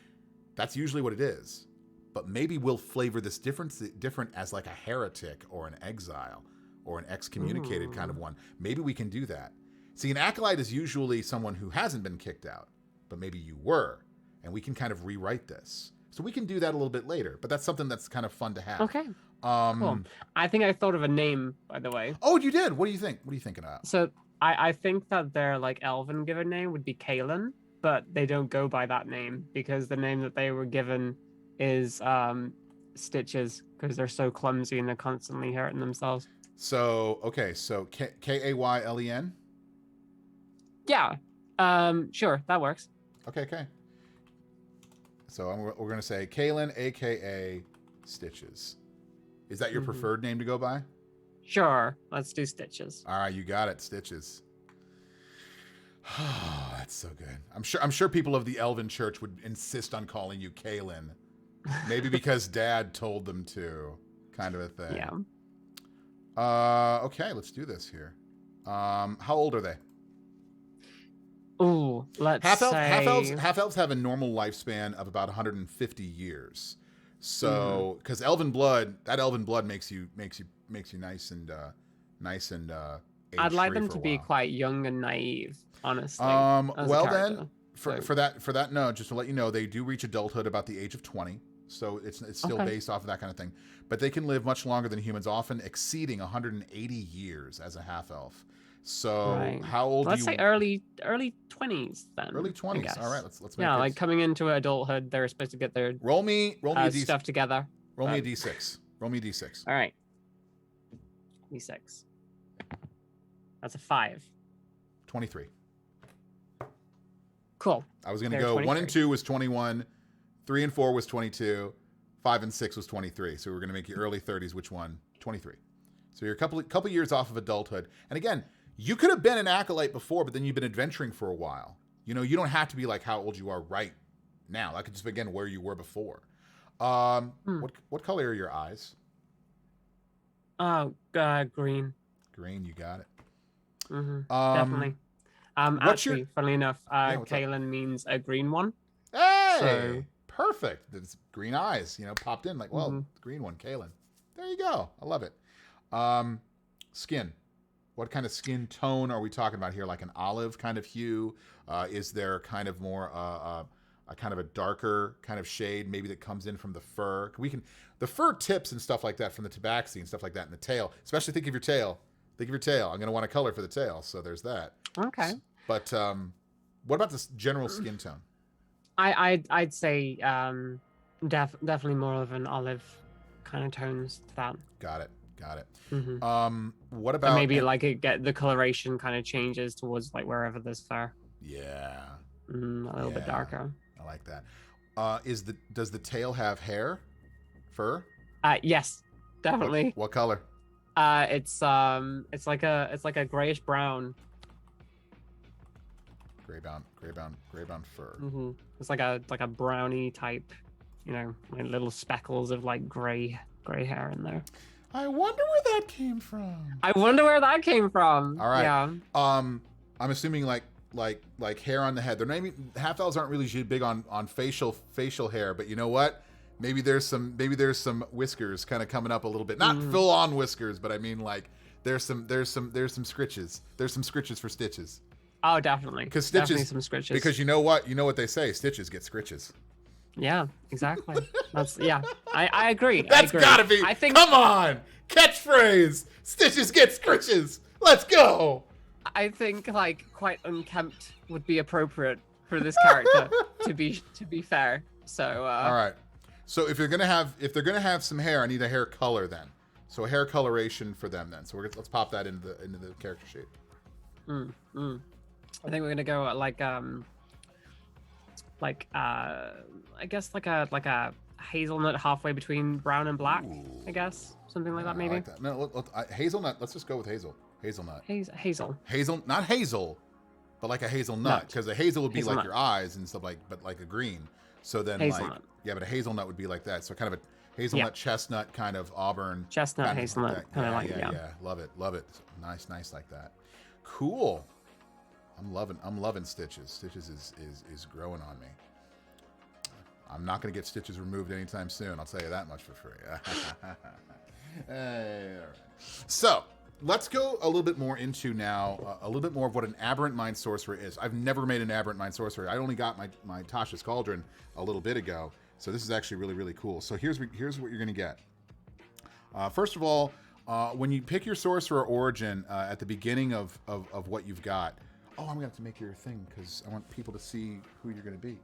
That's usually what it is. But maybe we'll flavor this different as like a heretic or an exile or an excommunicated kind of one. Maybe we can do that. See, an acolyte is usually someone who hasn't been kicked out, but maybe you were, and we can kind of rewrite this. So we can do that a little bit later, but that's something that's kind of fun to have. Okay. Cool. I think I thought of a name, by the way. Oh, you did? What do you think? What are you thinking about? So I think that their like elven given name would be Kalen, but they don't go by that name because the name that they were given is Stitches because they're so clumsy and they're constantly hurting themselves. So, okay, so Kaylen? Yeah. Sure, that works. Okay. So we're going to say Kaylen, a.k.a. Stitches. Is that your preferred name to go by? Sure, let's do Stitches. All right, you got it, Stitches. Oh, that's so good. I'm sure people of the Elven Church would insist on calling you Kaylen. Maybe because Dad told them to, kind of a thing. Yeah. Okay, let's do this here. How old are they? Ooh, let's say... Half-elves have a normal lifespan of about 150 years. So, because elven blood makes you nice and I'd like them to be quite young and naive, honestly. Well then, for that, no, just to let you know, they do reach adulthood about the age of 20. So it's still based off of that kind of thing. But they can live much longer than humans, often exceeding 180 years as a half-elf. So how old? Let's say early 20s then. Early 20s. All right, let's make it. Yeah, like coming into adulthood, they're supposed to get their roll me a d6 stuff together. Roll me a d6. Roll me a d6. All right. D6. That's a 5. 23. Cool. I was going to go 1 and 2 was 21, 3 and 4 was 22, 5 and 6 was 23. So we're going to make you early 30s. Which one? 23. So you're a couple years off of adulthood. And again, you could have been an acolyte before, but then you've been adventuring for a while. You know, you don't have to be like how old you are right now. That could just be, again, where you were before. What color are your eyes? Green. Green, you got it. Definitely. What's your Actually, funnily enough, yeah? What's up? Kalen means a green one. So, Hey, perfect. It's green eyes. Popped in like, well, mhm. green one, Kalen. There you go. I love it. Um, Skin. What kind of skin tone are we talking about here? Like an olive kind of hue? Is there kind of more a kind of a darker kind of shade maybe that comes in from the fur? The fur tips and stuff like that from the tabaxi and stuff like that in the tail. Especially think of your tail. Think of your tail. I'm going to want a color for the tail, so there's that. Okay. But what about this general skin tone? I'd say definitely more of an olive kind of tones to that. Got it. Got it. Mm-hmm. What And about maybe like it get the coloration kind of changes towards like wherever there's fur. Yeah. A little bit darker. I like that. Does the tail have hair? Fur? Yes, definitely. What color? It's like a grayish brown. Gray brown fur. It's like a brownie type, like little speckles of like gray hair in there. I wonder where that came from. I wonder where that came from. All right. Yeah. I'm assuming like hair on the head. They're not even, half elves aren't really big on facial hair, but you know what? Maybe there's some whiskers kind of coming up a little bit. Not full on whiskers, but I mean like there's some scritches. There's some scritches for Stitches. Oh, definitely. Because definitely some scritches. Because you know what they say, Stitches get scritches. Yeah, exactly. I agree. That's gotta be. I think. Come on, catchphrase. Stitches get scritches. Let's go. I think like quite unkempt would be appropriate for this character to be fair. So. All right. So if they're gonna have some hair, I need a hair color then. So a hair coloration for them then. So let's pop that into the character shape. I think we're gonna go I guess like a hazelnut halfway between brown and black. Ooh. I guess something like that maybe. I like that. No, hazelnut. Let's just go with hazel. Hazelnut. Hazel. Not hazel, but like a hazelnut, because a hazel would be like your eyes and stuff but like a green. So then hazelnut. but a hazelnut would be like that. So kind of a hazelnut chestnut kind of auburn. Chestnut hazelnut kind of like yeah. Love it. Nice like that. Cool. I'm loving Stitches. Stitches is growing on me. I'm not going to get Stitches removed anytime soon. I'll tell you that much for free. Hey, all right. So let's go a little bit more into now, a little bit more of what an Aberrant Mind Sorcerer is. I've never made an Aberrant Mind Sorcerer. I only got my Tasha's Cauldron a little bit ago. So this is actually really, really cool. So here's what you're going to get. First of all, when you pick your Sorcerer Origin at the beginning of what you've got, I'm going to have to make your thing because I want people to see who you're going to be.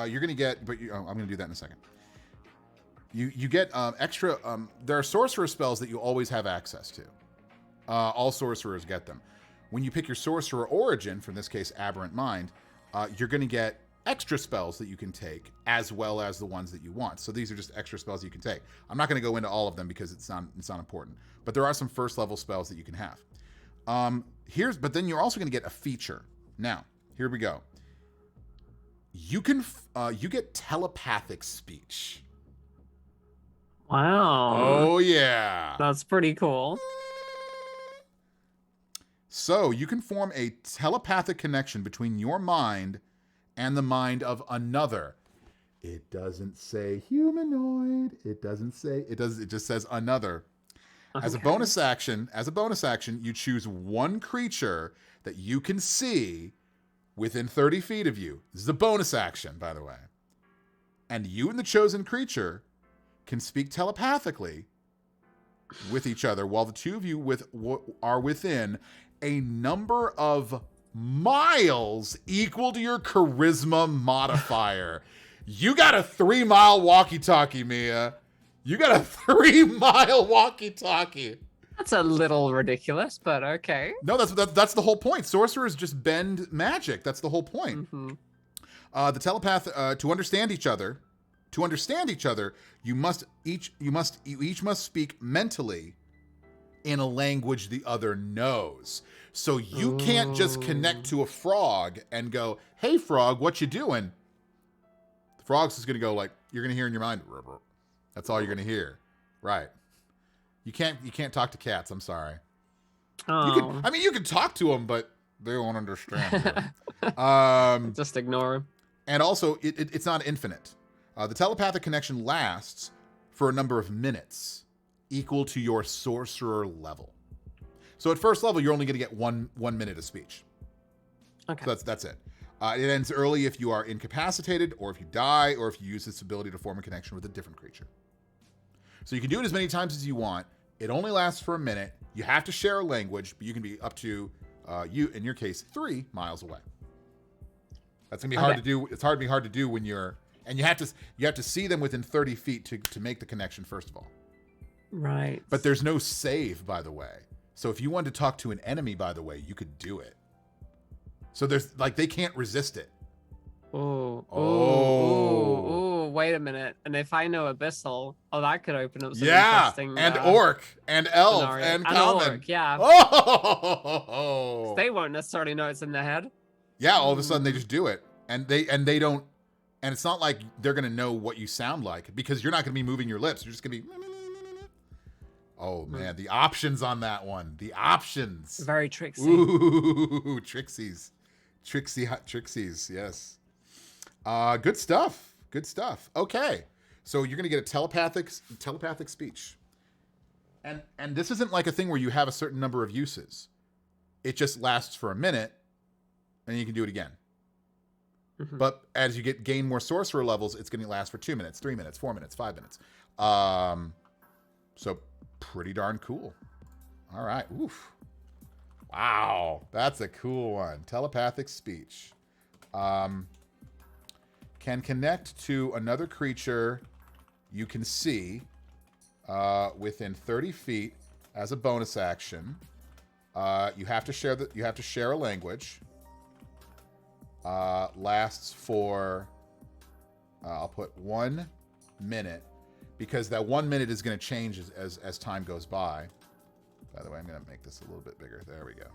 You're going to get, but I'm going to do that in a second. You get extra, there are sorcerer spells that you always have access to. All sorcerers get them. When you pick your Sorcerer Origin, from this case, Aberrant Mind, you're going to get extra spells that you can take as well as the ones that you want. So these are just extra spells you can take. I'm not going to go into all of them because it's not important. But there are some first level spells that you can have. But then you're also going to get a feature. Now, here we go. You get telepathic speech. Wow. Oh yeah. That's pretty cool. So you can form a telepathic connection between your mind and the mind of another. It doesn't say humanoid. It just says another. Okay. As a bonus action, you choose one creature that you can see within 30 feet of you. This is a bonus action, by the way. And you and the chosen creature can speak telepathically with each other while the two of you are within a number of miles equal to your charisma modifier. You got a 3-mile walkie-talkie, Mia. You got a 3-mile walkie-talkie. That's a little ridiculous, but okay. No, that's the whole point. Sorcerers just bend magic. That's the whole point. The telepath to understand each other. To understand each other, you each must speak mentally in a language the other knows. So you can't just connect to a frog and go, "Hey, frog, what you doing?" The frog's just gonna go like, you're gonna hear in your mind. That's all you're gonna hear, right? You can't talk to cats. I'm sorry. Oh. You can talk to them, but they won't understand you. Just ignore him. And also, it's not infinite. The telepathic connection lasts for a number of minutes, equal to your sorcerer level. So at first level, you're only going to get one minute of speech. Okay. So that's it. It ends early if you are incapacitated, or if you die, or if you use this ability to form a connection with a different creature. So you can do it as many times as you want. It only lasts for a minute. You have to share a language, but you can be up to, in your case, 3 miles away. That's gonna be hard to do. It's hard to do when you're, and you have to see them within 30 feet to make the connection first of all. Right. But there's no save, by the way. So if you wanted to talk to an enemy, by the way, you could do it. So there's like they can't resist it. Oh, wait a minute. And if I know Abyssal, that could open up some interesting... and Orc, and Elf, scenario. and Common. Orc, yeah. Oh! They won't necessarily know it's in their head. Yeah, all of a sudden they just do it. And they don't... And it's not like they're going to know what you sound like, because you're not going to be moving your lips. You're just going to be... Oh, man, the options on that one. The options. Very tricksy. Ooh, Trixies. Trixies, yes. Good stuff. Good stuff. Okay. So you're going to get a telepathic speech. And this isn't like a thing where you have a certain number of uses. It just lasts for a minute, and you can do it again. Mm-hmm. But as you gain more sorcerer levels, it's going to last for 2 minutes, 3 minutes, 4 minutes, 5 minutes. So pretty darn cool. All right. Oof. Wow. That's a cool one. Telepathic speech. Can connect to another creature you can see within 30 feet as a bonus action. You have to share a language. Lasts for I'll put 1 minute, because that 1 minute is going to change as time goes by. By the way, I'm going to make this a little bit bigger. There we go.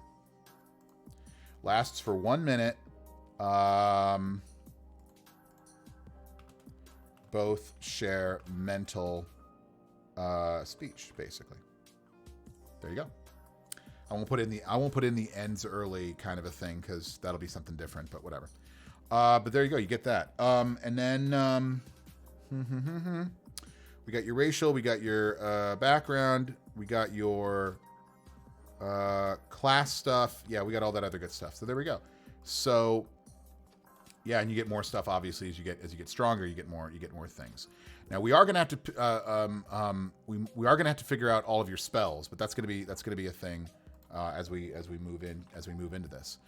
Lasts for 1 minute. Both share mental speech, basically. There you go. I won't put in the ends early kind of a thing, because that'll be something different, but whatever. But there you go. You get that. And then we got your racial, we got your background, we got your class stuff. Yeah, we got all that other good stuff. So there we go. So yeah, and you get more stuff obviously as you get stronger. You get more things. Now we are gonna have to we are gonna have to figure out all of your spells, but that's gonna be a thing as we move into this.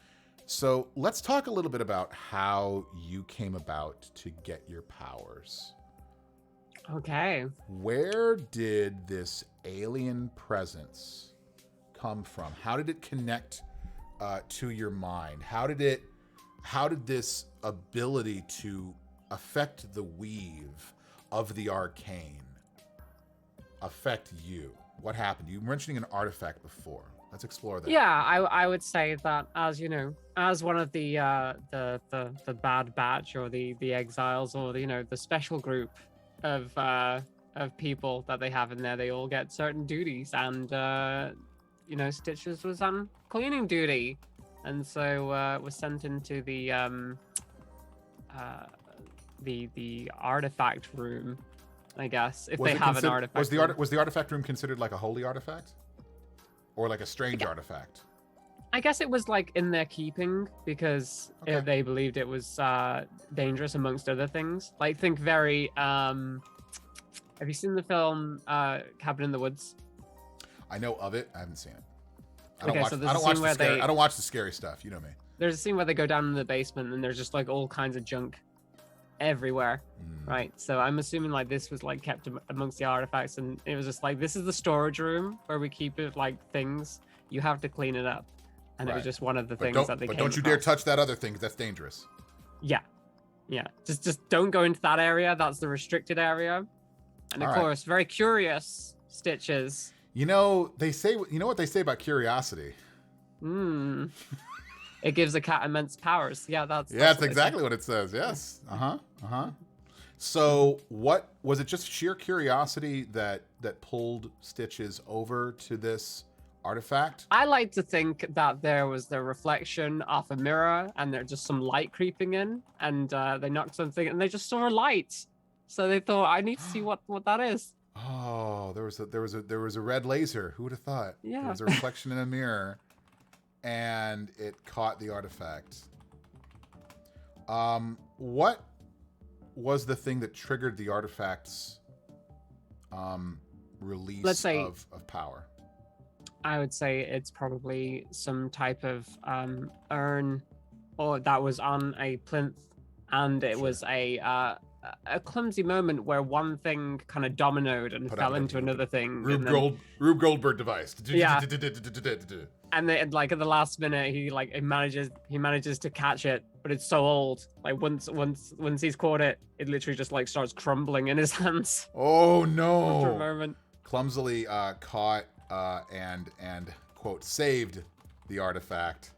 So let's talk a little bit about how you came about to get your powers. Okay. Where did this alien presence come from? How did it connect to your mind? How did this ability to affect the weave of the arcane affect you? What happened? You were mentioning an artifact before. Let's explore that. Yeah, I would say that, as as one of the bad batch, or the exiles, or the special group of people that they have in there, they all get certain duties, and Stitches was on cleaning duty, and so was sent into the artifact room, I guess, if they have an artifact. Was the artifact room considered like a holy artifact, or like a strange artifact? I guess it was like in their keeping, because they believed it was dangerous, amongst other things. Like, think very. Have you seen the film Cabin in the Woods? I know of it. I haven't seen it. I don't watch the scary stuff. You know me. There's a scene where they go down in the basement, and there's just like all kinds of junk everywhere, right? So I'm assuming like this was like kept amongst the artifacts, and it was just like, this is the storage room where we keep it, like things. You have to clean it up, and it was just one of the things that they. But don't you dare touch that other thing, 'cause that's dangerous. Yeah. Just don't go into that area. That's the restricted area. And of course, very curious Stitches. You know what they say about curiosity? It gives a cat immense powers. Yeah, that's exactly what it says. Yes. So, what was it? Just sheer curiosity that pulled Stitches over to this artifact? I like to think that there was the reflection off a mirror, and there's just some light creeping in, and they knocked something, and they just saw a light. So they thought, I need to see what that is. Oh, there was a red laser. Who would have thought? There Yeah. was a reflection in a mirror, and it caught the artifact. What was the thing that triggered the artifact's release Let's say- of power? I would say it's probably some type of urn, or that was on a plinth, and it Sure. was a clumsy moment where one thing kind of dominoed and Put fell out into the another thing. Rube and then- Goldberg device. Yeah. And then, like, at the last minute, he manages to catch it, but it's so old. Like once he's caught it, it literally just like starts crumbling in his hands. Oh After a no! moment. Clumsily caught and quote saved the artifact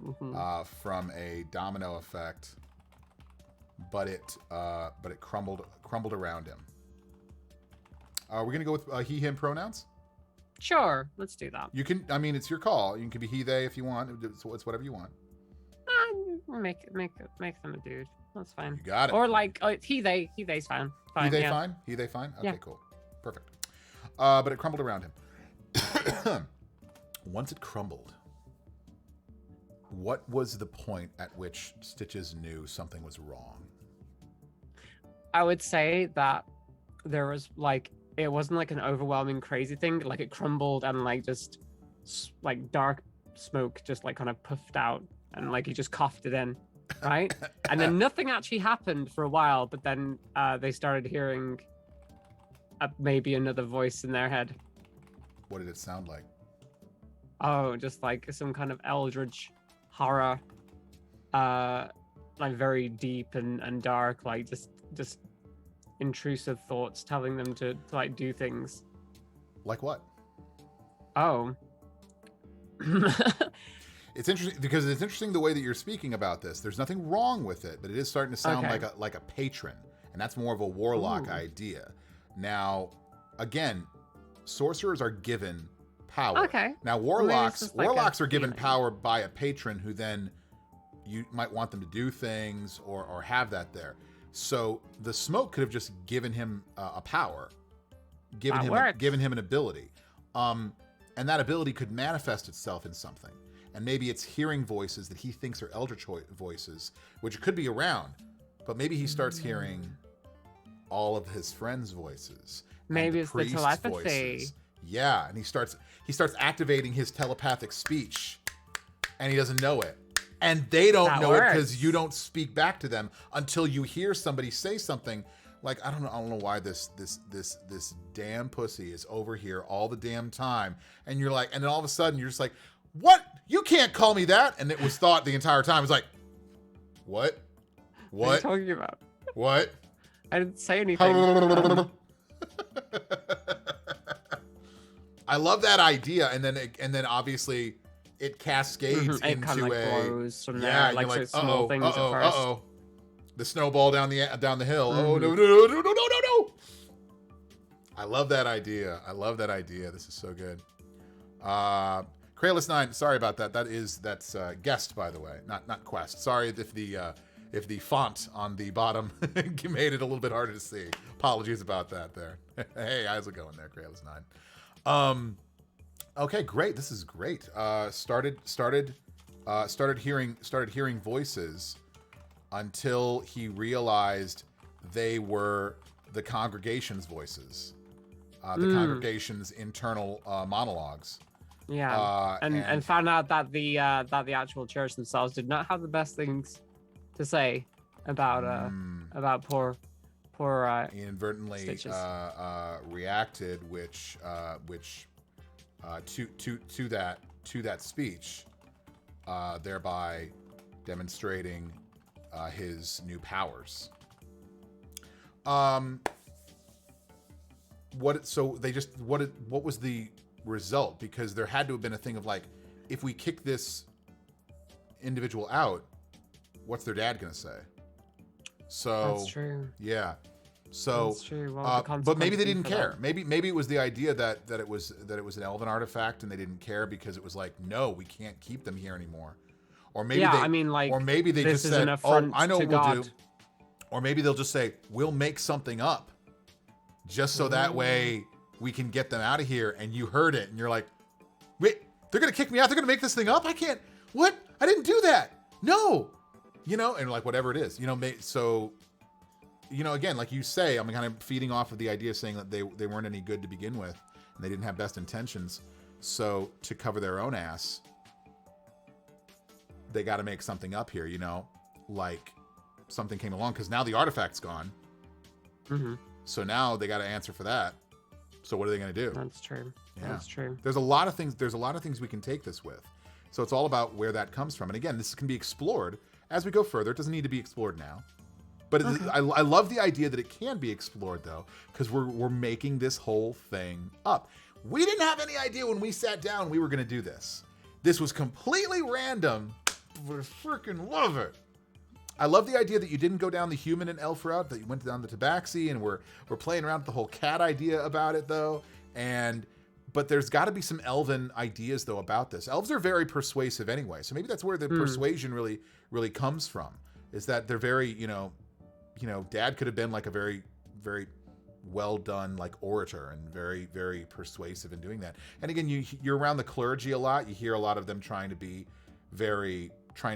Mhm. from a domino effect, but it crumbled around him. We're gonna go with he him pronouns. Sure, let's do that. You can. I mean, it's your call. You can be he they if you want. It's whatever you want. Make them a dude. That's fine. You got it. Or like he they's fine. Fine. He they yeah. fine. He they fine. Okay, Yeah. cool, perfect. But it crumbled around him. Once it crumbled, what was the point at which Stitches knew something was wrong? I would say that there was like it wasn't like an overwhelming crazy thing. Like it crumbled and like just like dark smoke just like kind of puffed out and like he just coughed it in, right? And then nothing actually happened for a while, but then they started hearing maybe another voice in their head. What did it sound like? Oh, just like some kind of eldritch horror, like very deep and dark, like just intrusive thoughts telling them to like do things. Like what? Oh. It's interesting because it's interesting the way that you're speaking about this. There's nothing wrong with it, but it is starting to sound Okay. like a patron, and that's more of a warlock Ooh. idea. Now, again, sorcerers are given power. Okay. Now, Maybe it's warlocks just like a are given feeling. power by a patron who then you might want them to do things or have that there. So the smoke could have just given him a power, given him an ability, and that ability could manifest itself in something. And maybe it's hearing voices that he thinks are eldritch voices, which could be around, but maybe he starts hearing all of his friends' voices. and Maybe it's the priest's telepathy. voices. Yeah, and he starts activating his telepathic speech, and he doesn't know it. And they don't That know it works. because you don't speak back to them until you hear somebody say something like, I don't know why this damn pussy is over here all the damn time. And you're like, and then all of a sudden you're just like, what? You can't call me that. And it was thought the entire time. It was like, what? What are you What? talking about? What? I didn't say anything. I love that idea, and then obviously it cascades It kind into of like a glows from yeah. there, like, You're like, so small things at first. The snowball down the hill. Oh Mm-hmm. no. I love that idea. This is so good. Kralis9, sorry about that. That's guest, by the way, not quest. Sorry if the font on the bottom made it a little bit harder to see. Apologies about that there. Hey, how's it going there, Kralis9? Okay, great. This is great. Started hearing voices until he realized they were the congregation's voices, the congregation's internal monologues. Yeah, and found out that the actual church themselves did not have the best things to say about poor He inadvertently Stitches. reacted, which to that speech, thereby demonstrating his new powers. What was the result? Because there had to have been a thing of like, if we kick this individual out, what's their dad gonna say? That's So, true. yeah. So, That's true. What would the but maybe consequence they be didn't for care. that? Maybe it was the idea that it was an elven artifact, and they didn't care because it was like, no, we can't keep them here anymore. Or maybe Yeah, they, I mean, or like, maybe they this just is an said, oh, affront I know to what we'll do. God. Or maybe they'll just say, we'll make something up, just so that Mm. way we can get them out of here. And you heard it, and you're like, wait, they're gonna kick me out. They're gonna make this thing up. I can't. What? I didn't do that. No. And like whatever it is, so again, like you say, I'm kind of feeding off of the idea saying that they weren't any good to begin with, and they didn't have best intentions. So to cover their own ass, they got to make something up here, like something came along because now the artifact's gone. Mm-hmm. So now they got to answer for that. So what are they going to do? That's true. Yeah. That's true. There's a lot of things we can take this with. So it's all about where that comes from. And again, this can be explored as we go further. It doesn't need to be explored now. But Okay. I love the idea that it can be explored, though, because we're making this whole thing up. We didn't have any idea when we sat down we were going to do this. This was completely random, but I freaking love it. I love the idea that you didn't go down the human and elf route, that you went down the tabaxi, and we're playing around with the whole cat idea about it, though. But there's got to be some elven ideas, though, about this. Elves are very persuasive anyway, so maybe that's where the persuasion really comes from, is that they're very, Dad could have been like a very, very well done like orator and very, very persuasive in doing that. And again, you're around the clergy a lot. You hear a lot of them trying to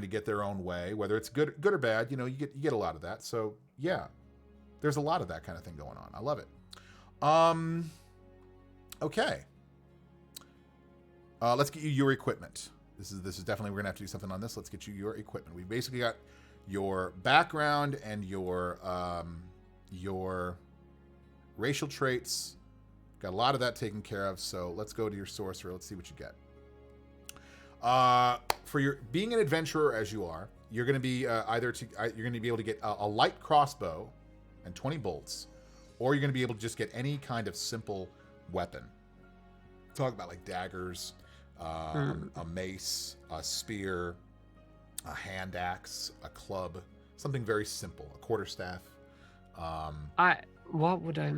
get their own way, whether it's good or bad. You get a lot of that. So yeah, there's a lot of that kind of thing going on. I love it. Okay. Let's get you your equipment. This is definitely, we're gonna have to do something on this. Let's get you your equipment. We've basically got your background and your racial traits. Got a lot of that taken care of. So let's go to your sorcerer. Let's see what you get. For your being an adventurer as you are, you're going to be you're going to be able to get a light crossbow and 20 bolts, or you're going to be able to just get any kind of simple weapon. Talk about like daggers, a mace, a spear, a hand axe, a club, something very simple, a quarterstaff. What would a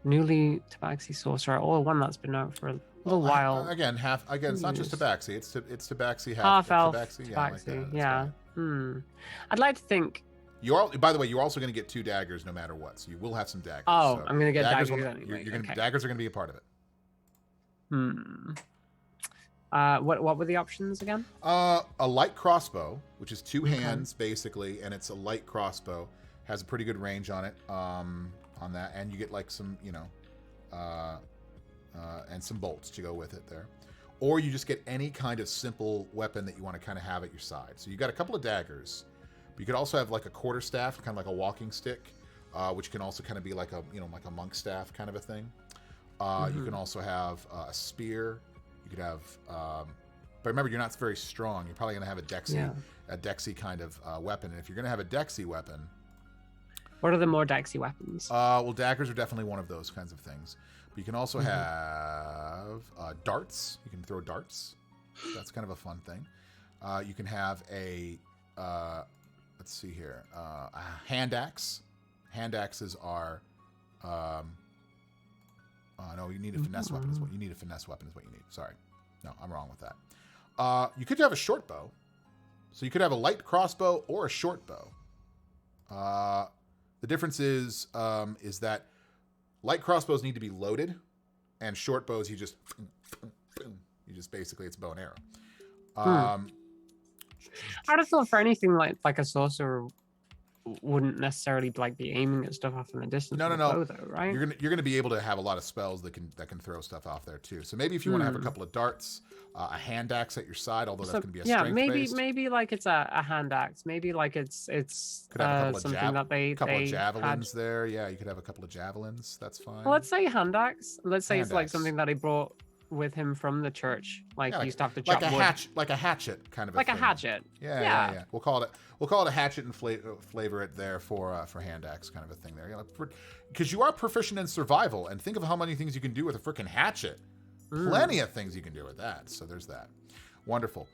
newly tabaxi sorcerer, or one that's been out for a little while? Again, it's not just tabaxi. It's tabaxi, Half elf tabaxi. tabaxi. Yeah. I'd like to think. By the way, you're also going to get 2 daggers no matter what. So you will have some daggers. Oh, so I'm going to get daggers anyway. Okay. Daggers are going to be a part of it. What were the options again? A light crossbow, which is 2 hands basically, and it's a light crossbow, has a pretty good range on it. On that, and you get like some, and some bolts to go with it there. Or you just get any kind of simple weapon that you want to kind of have at your side. So you got a couple of daggers, but you could also have like a quarterstaff, kind of like a walking stick, which can also kind of be like a like a monk staff kind of a thing. You can also have a spear. You could have, but remember, you're not very strong. You're probably going to have a Dexy kind of weapon. And if you're going to have a Dexy weapon, what are the more Dexy weapons? Well, daggers are definitely one of those kinds of things. But you can also have darts. You can throw darts. That's kind of a fun thing. You can have a, let's see here, a hand axe. Hand axes are, no, you need a finesse weapon. Is what you need. A finesse weapon is what you need. Sorry, no, I'm wrong with that. You could have a short bow. So you could have a light crossbow or a short bow. The difference is that light crossbows need to be loaded, and short bows you just basically, it's bow and arrow. I'd have thought for anything like a sorcerer wouldn't necessarily like be aiming at stuff off in the distance. No. Bow, though, right? You're gonna be able to have a lot of spells that can throw stuff off there too. So maybe if you want to have a couple of darts, a hand axe at your side, although that's gonna be a strength based. maybe like it's a hand axe. Maybe like it's could have a couple something that they couple of javelins had. there. Yeah, you could have a couple of javelins. That's fine. Well, let's say hand axe. Let's say Hand it's like axe. something that he brought with him from the church. Like Yeah, he used to have to chop like a wood. like a hatchet kind of Like a thing. hatchet. Yeah. We'll call it a hatchet and flavor it there for hand axe kind of a thing there. Because you are proficient in survival, and think of how many things you can do with a freaking hatchet. Plenty of things you can do with that. So there's that. Wonderful.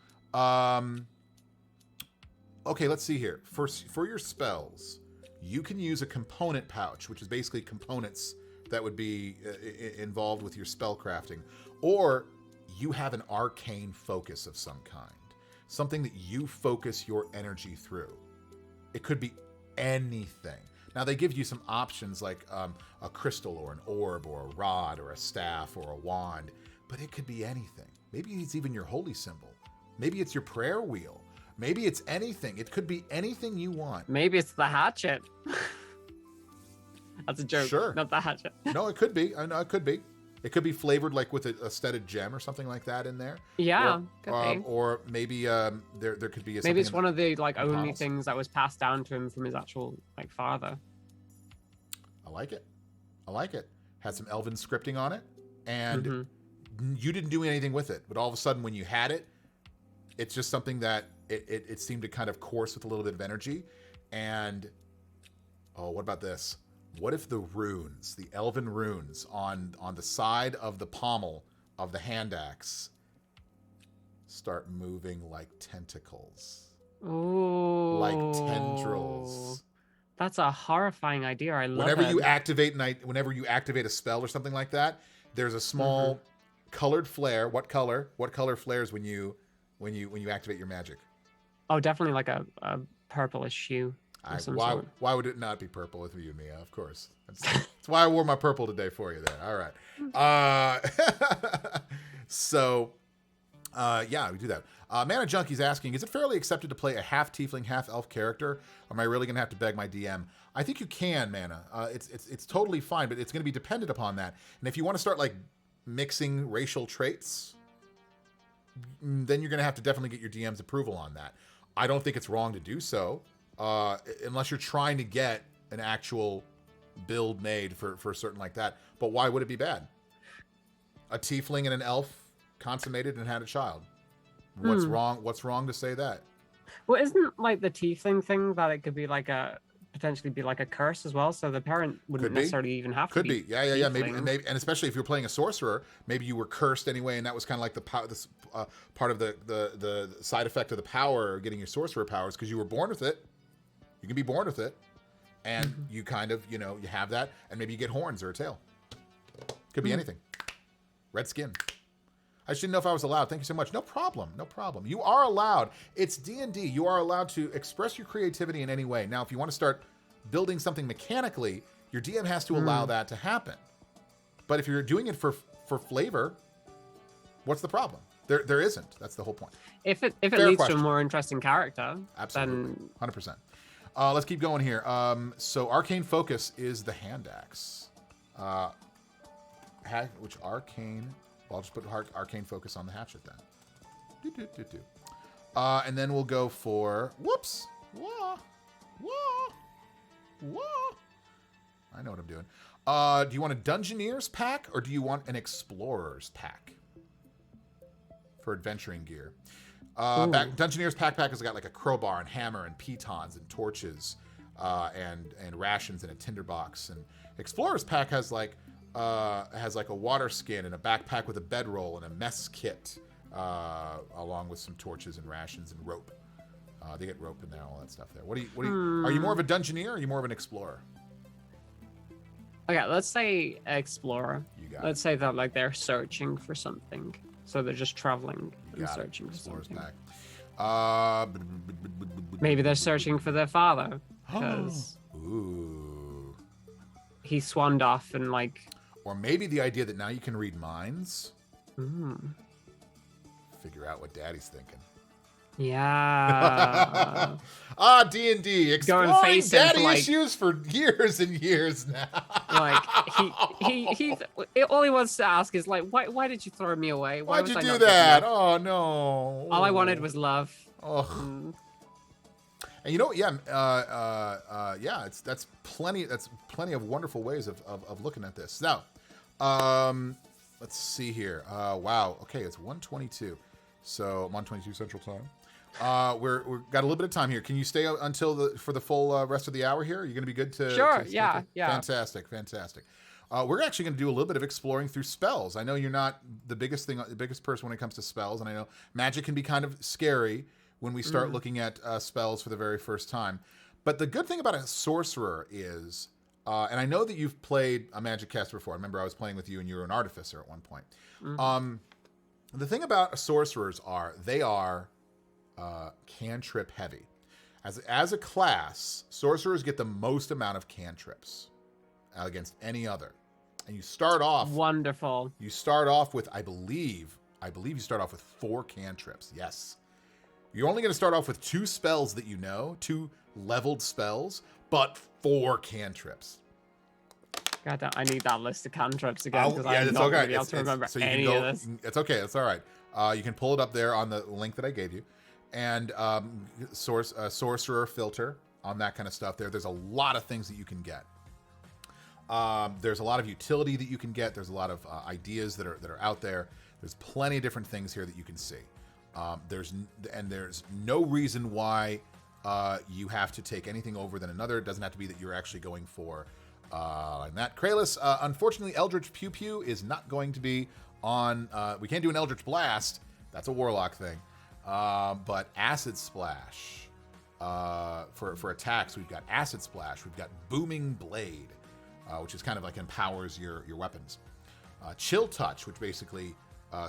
okay, let's see here. For your spells, you can use a component pouch, which is basically components that would be involved with your spell crafting, or you have an arcane focus of some kind, something that you focus your energy through. It could be anything. Now they give you some options like a crystal or an orb or a rod or a staff or a wand, but it could be anything. Maybe it's even your holy symbol. Maybe it's your prayer wheel. Maybe it's anything. It could be anything you want. Maybe it's the hatchet. That's a joke. Sure. Not the hatchet. No, it could be. I know it could be. It could be flavored like with a studded gem or something like that in there. Yeah, could be. Or maybe there could be maybe it's one of the like only bottles. things that was passed down to him from his actual like father. I like it. I like it. Had some elven scripting on it, and you didn't do anything with it. But all of a sudden, when you had it, it's just something that it seemed to kind of course with a little bit of energy. And oh, what about this? What if the runes, the elven runes on the side of the pommel of the hand axe start moving like tentacles? Ooh. Like tendrils. That's a horrifying idea. I love Whenever it. whenever you activate a spell or something like that, there's a small colored flare. What color? What color flares when you activate your magic? Oh, definitely like a purplish hue. Why would it not be purple with you, Mia? Of course. That's why I wore my purple today for you there. All right. So, yeah, we do that. Mana Junkie's asking, is it fairly accepted to play a half tiefling, half elf character? Or am I really going to have to beg my DM? I think you can, Mana. It's totally fine, but it's going to be dependent upon that. And if you want to start like mixing racial traits, then you're going to have to definitely get your DM's approval on that. I don't think it's wrong to do so. Unless you're trying to get an actual build made for a certain like that. But why would it be bad? A tiefling and an elf consummated and had a child. What's wrong? What's wrong to say that? Well, isn't like the tiefling thing that it could be like potentially be like a curse as well? So the parent wouldn't necessarily even have to be. Yeah. Maybe, and especially if you're playing a sorcerer, maybe you were cursed anyway, and that was kind of like the part of the side effect of the power, getting your sorcerer powers, because you were born with it. You can be born with it, and you kind of, you have that, and maybe you get horns or a tail. Could be anything. Red skin. I just didn't know if I was allowed. Thank you so much. No problem. No problem. You are allowed. It's D&D. You are allowed to express your creativity in any way. Now, if you want to start building something mechanically, your DM has to allow that to happen. But if you're doing it for flavor, what's the problem? There isn't. That's the whole point. If it leads to a more interesting character, absolutely, 100%. Let's keep going here. So Arcane Focus is the hand axe. Which arcane... Well, I'll just put Arcane Focus on the hatchet then. And then we'll go for... Whoops! Whoa! I know what I'm doing. Do you want a Dungeoneer's pack, or do you want an Explorer's pack? For adventuring gear. Dungeoneer's pack has got like a crowbar and hammer and pitons and torches and rations and a tinderbox. And Explorer's pack has like a water skin and a backpack with a bedroll and a mess kit, along with some torches and rations and rope. They get rope in there, all that stuff there. Are you more of a Dungeoneer, or are you more of an Explorer? Okay, let's say Explorer. Let's say that like they're searching for something. So they're just traveling and searching for something. Back. Maybe they're searching for their father, because he swanned off and like... Or maybe the idea that now you can read minds. Figure out what Daddy's thinking. Yeah. D&D. Exploring daddy issues for years and years now. Like, he all he wants to ask is like, why did you throw me away? Why'd you do that? Oh, no. All I wanted was love. Oh. And you know what? Yeah, that's plenty of wonderful ways of looking at this. Now, let's see here. Wow. Okay, it's 1:22. So 1:22 Central Time. We're got a little bit of time here. Can you stay until for the full rest of the hour here? Are you going to be good to? Sure. Yeah. Fantastic. We're actually going to do a little bit of exploring through spells. I know you're not the biggest person when it comes to spells, and I know magic can be kind of scary when we start looking at spells for the very first time. But the good thing about a sorcerer is, and I know that you've played a magic caster before. I remember I was playing with you and you were an artificer at one point. The thing about sorcerers are they are cantrip heavy. As a class, sorcerers get the most amount of cantrips against any other. And you start off wonderful. You start off with, I believe you start off with 4 cantrips. Yes. You're only going to start off with 2 spells that you know, 2 leveled spells, but 4 cantrips. God, I need that list of cantrips again because yeah, I'm not going to be able to remember any of this. It's okay. It's all right. You can pull it up there on the link that I gave you. And sorcerer filter on that kind of stuff there. There's a lot of things that you can get. There's a lot of utility that you can get. There's a lot of ideas that are out there. There's plenty of different things here that you can see. There's no reason why you have to take anything over than another. It doesn't have to be that you're actually going for like that. Kralis, unfortunately, Eldritch Pew Pew is not going to be on. We can't do an Eldritch Blast. That's a Warlock thing. But Acid Splash for attacks, we've got Acid Splash. We've got Booming Blade, which is kind of like empowers your weapons. Chill Touch, which basically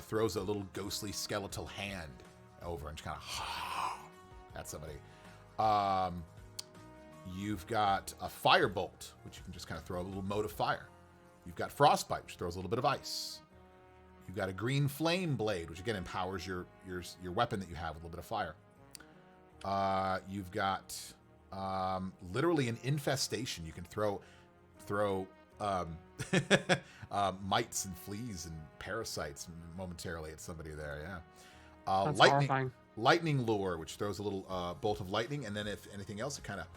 throws a little ghostly skeletal hand over and just kind of at somebody. You've got a Firebolt, which you can just kind of throw a little mote of fire. You've got Frostbite, which throws a little bit of ice. You've got a Green Flame Blade, which again empowers your weapon that you have with a little bit of fire. You've got literally an Infestation. You can throw mites and fleas and parasites momentarily at somebody there. Yeah. That's horrifying. Lightning Lure, which throws a little bolt of lightning, and then if anything else, it kind of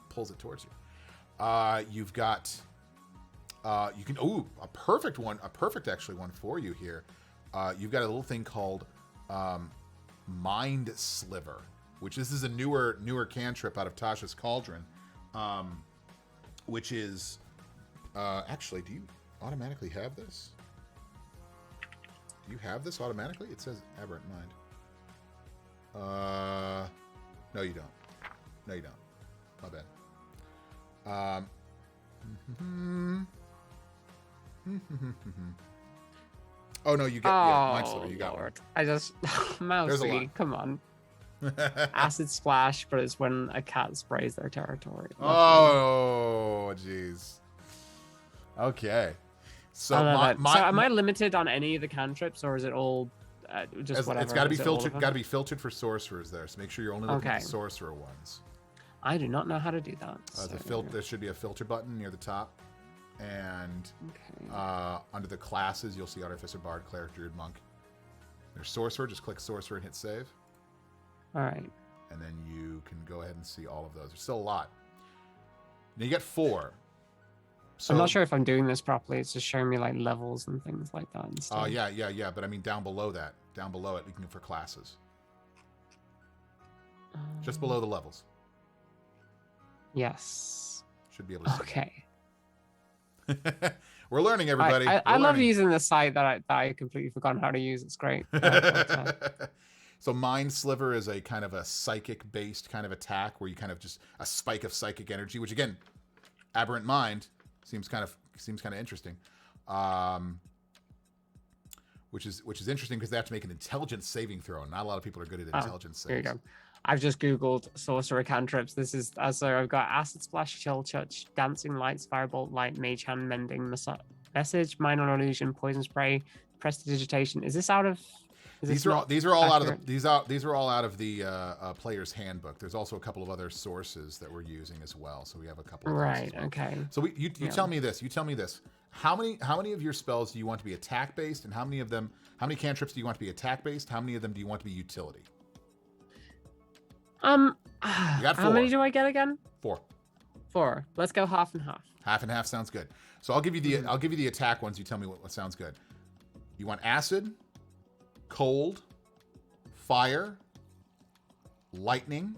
pulls it towards you. You've got a perfect one for you here. You've got a little thing called Mind Sliver, which this is a newer cantrip out of Tasha's Cauldron, which is actually, do you automatically have this? Do you have this automatically? It says Aberrant Mind. No, you don't. No, you don't. My bad. Oh no, you get Mind Sliver. You got Lord. I just Mousy, come on. Acid Splash, but it's when a cat sprays their territory. Oh, jeez. Okay. So, am I limited on any of the cantrips, or is it all just whatever? It's got to be filtered. Got to be filtered for sorcerers there. So make sure you're only looking at the sorcerer ones. I do not know how to do that. There should be a filter button near the top, and under the classes you'll see Artificer, Bard, Cleric, Druid, Monk. There's Sorcerer. Just click Sorcerer and hit Save. All right. And then you can go ahead and see all of those. There's still a lot. Now you get 4. So, I'm not sure if I'm doing this properly. It's just showing me like levels and things like that. Oh, yeah. But I mean, down below it, we can for classes. Just below the levels. Yes. Should be able to see. Okay. We're learning, everybody. I love using the site that I completely forgotten how to use. It's great. So Mind Sliver is a kind of a psychic-based kind of attack where you kind of just a spike of psychic energy, which again, Aberrant Mind seems kind of interesting. Which is interesting because they have to make an intelligence saving throw, and not a lot of people are good at intelligence saves. There you go. I've just googled sorcerer cantrips. This is so I've got Acid Splash, Chill Touch, Dancing Lights, Firebolt Light, Mage Hand, Mending Message, Minor Illusion, Poison Spray, Prestidigitation. Is this out of? These are all out of the player's handbook. There's also a couple of other sources that we're using as well. So we have a couple of right. Well. Okay. So you tell me this. How many of your spells do you want to be attack based, and how many cantrips do you want to be attack based? How many of them do you want to be utility? You got 4. How many do I get again? 4. 4. Let's go half and half. Half and half sounds good. So I'll give you the attack ones. You tell me what sounds good. You want acid, cold, fire, lightning,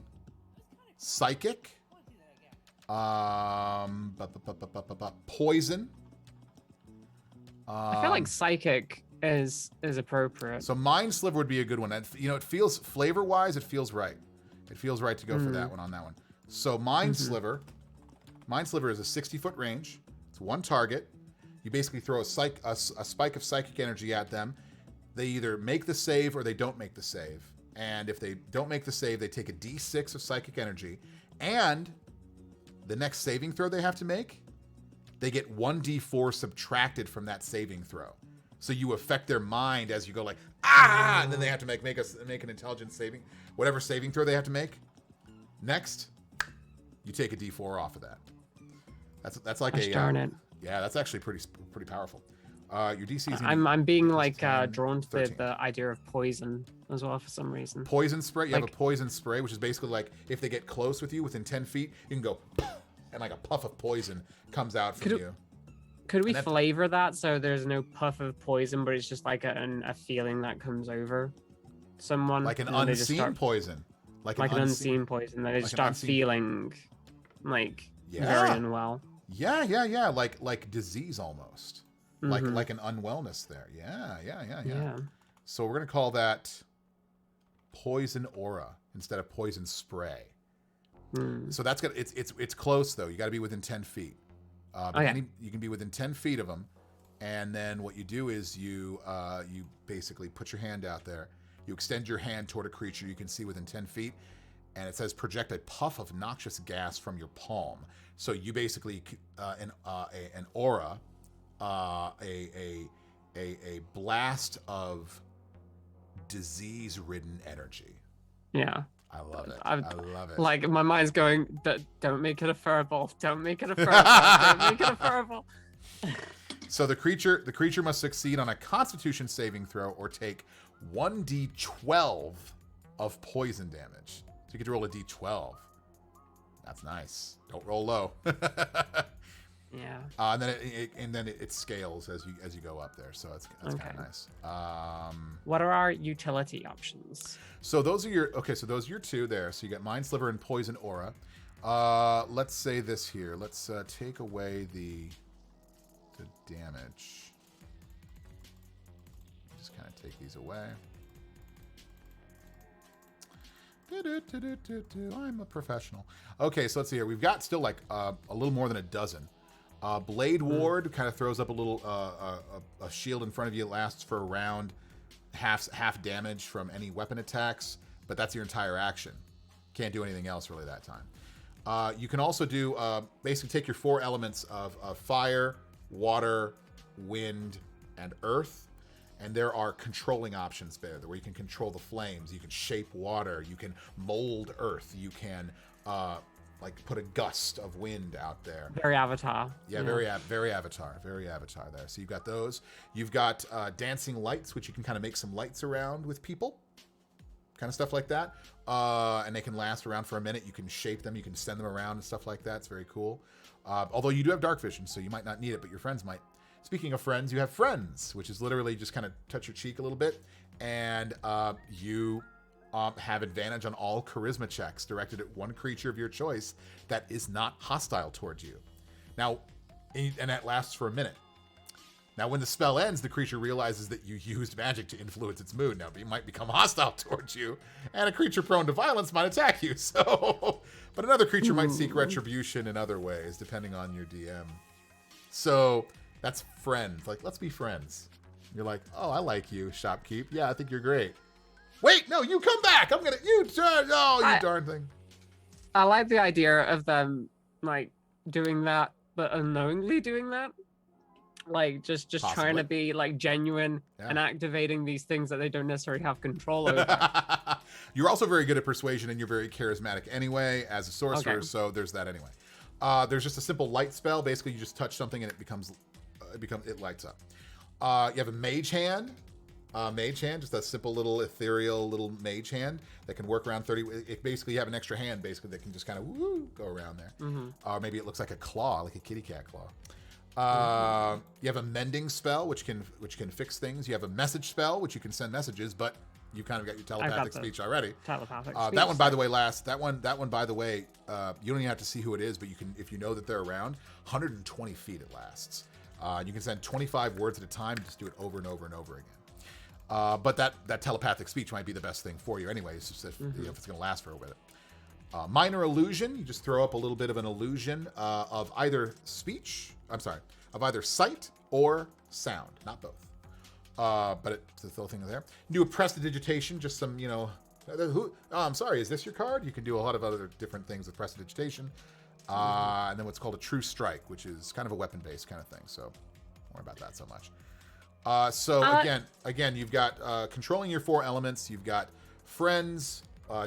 psychic, poison. I feel like psychic is appropriate. So Mind Sliver would be a good one. And, it feels flavor-wise, it feels right. It feels right to go for that one on that one. So Mind Sliver. Mind Sliver is a 60-foot range. It's one target. You basically throw a spike of psychic energy at them. They either make the save or they don't make the save. And if they don't make the save, they take a d6 of psychic energy. And the next saving throw they have to make, they get 1d4 subtracted from that saving throw. So you affect their mind as you go like, ah! And then they have to make an intelligence saving, whatever saving throw they have to make. Next, you take a d4 off of that. That's like darn it. Yeah, that's actually pretty powerful. Your DC is I'm being like 10, drawn to 13. the idea of poison as well for some reason. Poison spray. You have a poison spray, which is basically like if they get close with you within 10 feet, you can go, and like a puff of poison comes out from you. Could we flavor that so there's no puff of poison, but it's just like a feeling that comes over someone? Like an unseen poison. Like an unseen poison that they just start feeling like very unwell. Yeah. Like disease almost. Like an unwellness there. Yeah. So we're gonna call that poison aura instead of poison spray. So that's good. It's close though. You got to be within 10 feet. You can be within 10 feet of them, and then what you do is you basically put your hand out there. You extend your hand toward a creature you can see within 10 feet, and it says project a puff of noxious gas from your palm. So you basically an aura. A blast of disease-ridden energy. Yeah, I love it. I love it. Like my mind's going, don't make it a furball. Don't make it a furball. Don't make it a furball. So the creature must succeed on a Constitution saving throw or take 1d12 of poison damage. So you could roll a d12. That's nice. Don't roll low. Yeah. And then it scales as you go up there, so that's kind of nice. What are our utility options? So those are your two there. So you got Mind Sliver and Poison Aura. Let's say this here. Let's take away the damage. Just kind of take these away. I'm a professional. Okay, so let's see here. We've got still like a little more than a dozen. Blade Ward kind of throws up a little a shield in front of you. It lasts for a round, half damage from any weapon attacks, but that's your entire action. Can't do anything else really that time. You can also do basically take your four elements of fire, water, wind, and earth, and there are controlling options there where you can control the flames, you can shape water, you can mold earth, you can like put a gust of wind out there. Very Avatar. Yeah, very Avatar there. So you've got those. You've got dancing lights, which you can kind of make some lights around with people, kind of stuff like that. And they can last around for a minute. You can shape them, you can send them around and stuff like that. It's very cool. Although you do have dark vision, so you might not need it, but your friends might. Speaking of friends, you have friends, which is literally just kind of touch your cheek a little bit, and you have advantage on all charisma checks directed at one creature of your choice that is not hostile towards you. Now, and that lasts for a minute. Now, when the spell ends, the creature realizes that you used magic to influence its mood. Now, it might become hostile towards you, and a creature prone to violence might attack you. So, but another creature might seek retribution in other ways, depending on your DM. So that's friends. Like, let's be friends. You're like, oh, I like you, Shopkeep. Yeah, I think you're great. Wait, no, you come back. I'm gonna, you darn thing. I like the idea of them like doing that, but unknowingly doing that. Like just Possibly. trying to be like genuine and activating these things that they don't necessarily have control over. You're also very good at persuasion, and you're very charismatic anyway as a sorcerer. So there's that anyway. There's just a simple light spell. Basically, you just touch something and it lights up. You have a mage hand. Just a simple little ethereal little mage hand that can work around 30. It basically you have an extra hand basically that can just kind of go around there. Or maybe it looks like a claw, like a kitty cat claw. You have a mending spell which can fix things. You have a message spell which you can send messages, but you kind of got your telepathic speech already. Telepathic speech. That one, by the way, by the way, you don't even have to see who it is, but you can, if you know that they're around, 120 feet it lasts. You can send 25 words at a time. Just do it over and over and over again. But that telepathic speech might be the best thing for you anyway. It's just if it's going to last for a bit. Minor illusion, you just throw up a little bit of an illusion of either speech, I'm sorry, of either sight or sound, not both. But it's the little thing there. Do a prestidigitation, just some, I'm sorry, is this your card? You can do a lot of other different things with prestidigitation. And then what's called a true strike, which is kind of a weapon-based kind of thing. So don't worry about that so much. Again, you've got controlling your 4 elements. You've got friends,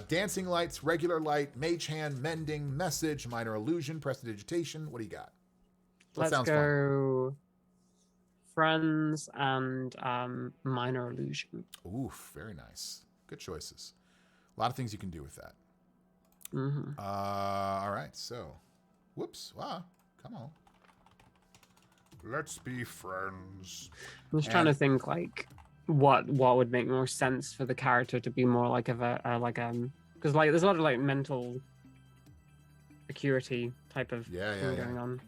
dancing lights, regular light, mage hand, mending, message, minor illusion, prestidigitation. What do you got? Let's go fun? Friends and minor illusion. Oof, very nice. Good choices. A lot of things you can do with that. Mm-hmm. All right, so, whoops, wow, come on. Let's be friends. I'm just trying to think like what would make more sense for the character to be more like of a because like there's a lot of like mental acuity type of thing going on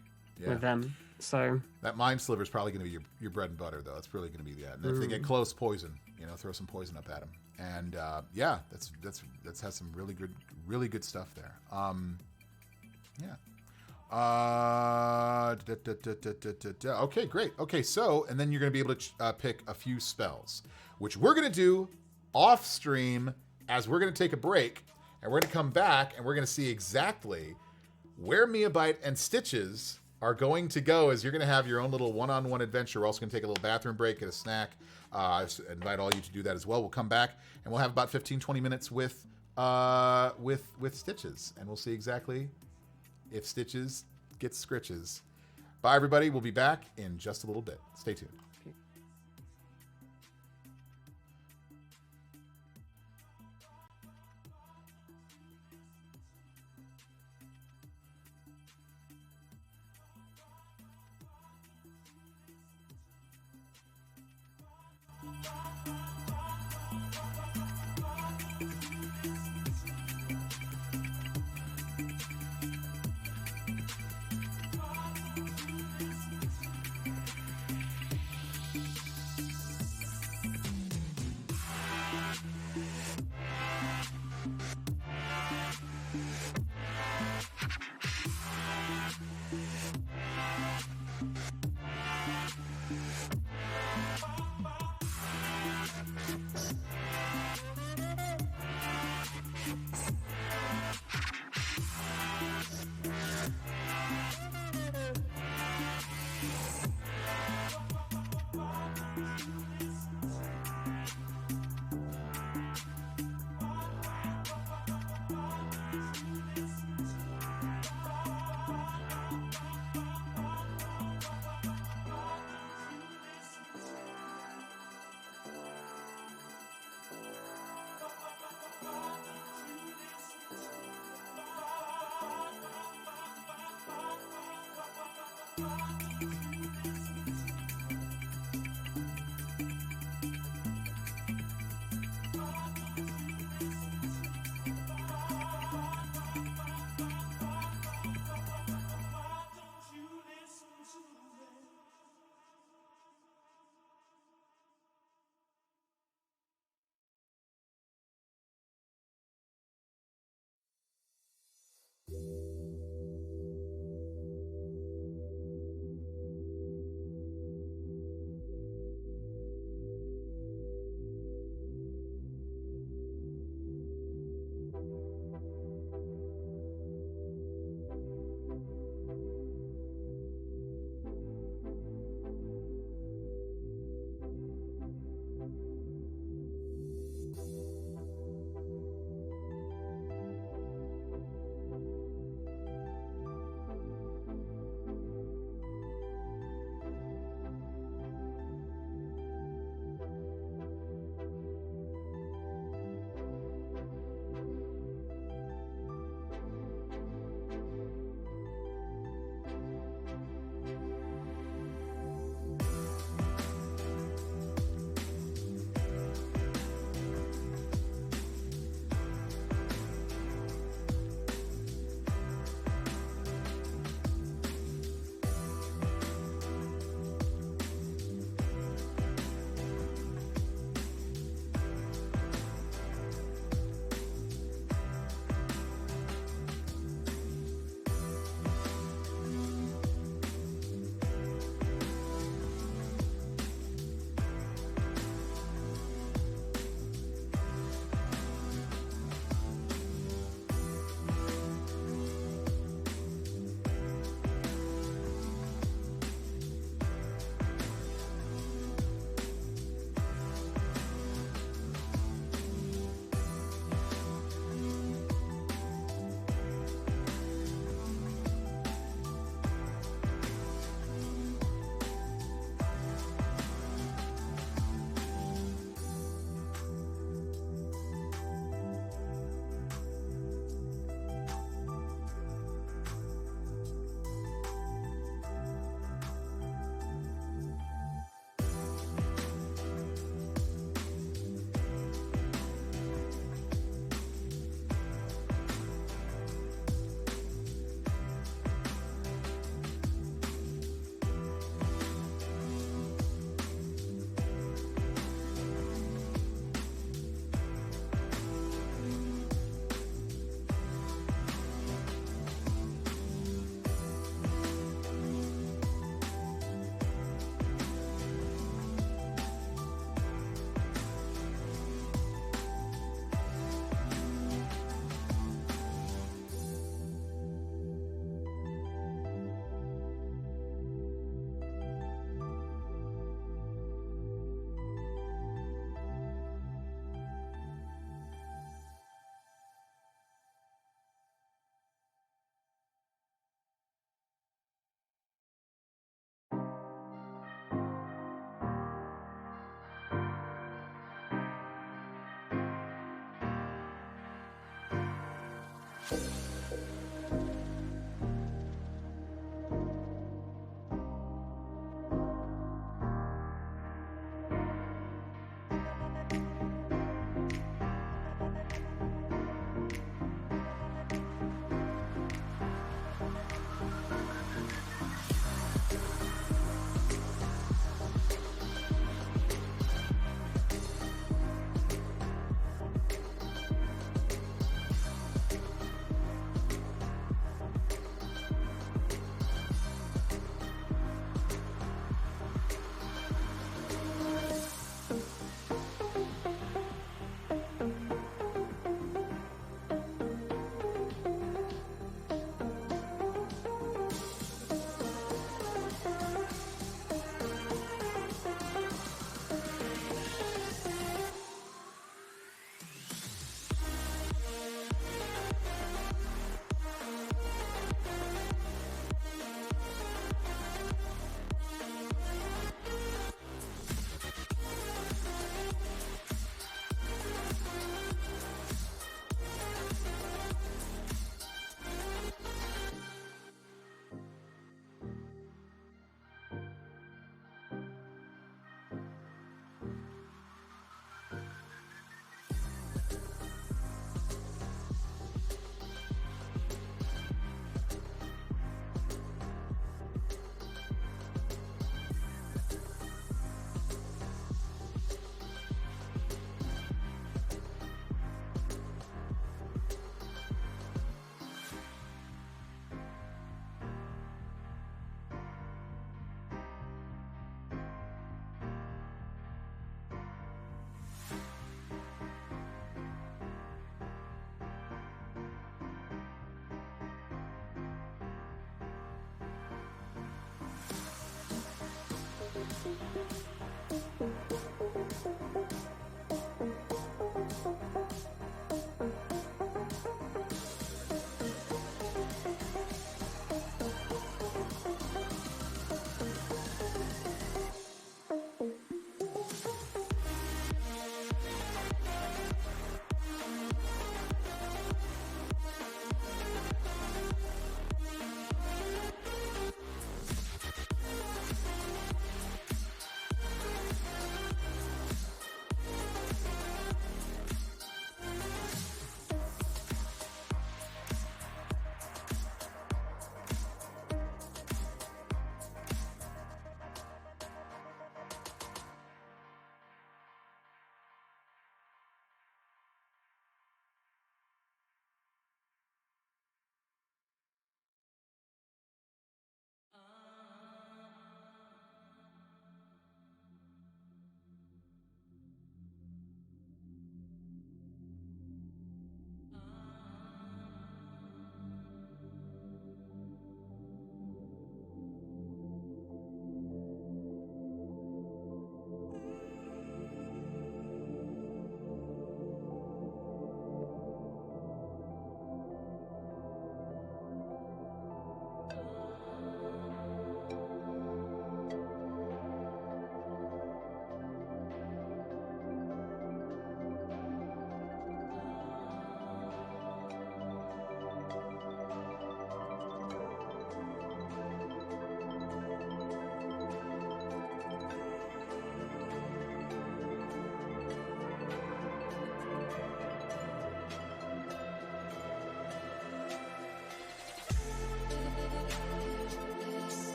with them. So that mind sliver is probably going to be your bread and butter, though. It's really going to be that. And if they get close, poison. Throw some poison up at them. And that's has some really good stuff there. Okay, great. Okay, so and then you're going to be able to pick a few spells, which we're going to do off stream as we're going to take a break, and we're going to come back and we're going to see exactly where Meabite and Stitches are going to go, as you're going to have your own little one-on-one adventure. We're also going to take a little bathroom break, get a snack. I invite all you to do that as well. We'll come back and we'll have about 15-20 minutes with Stitches, and we'll see exactly if Stitches gets scritches. Bye, everybody. We'll be back in just a little bit. Stay tuned.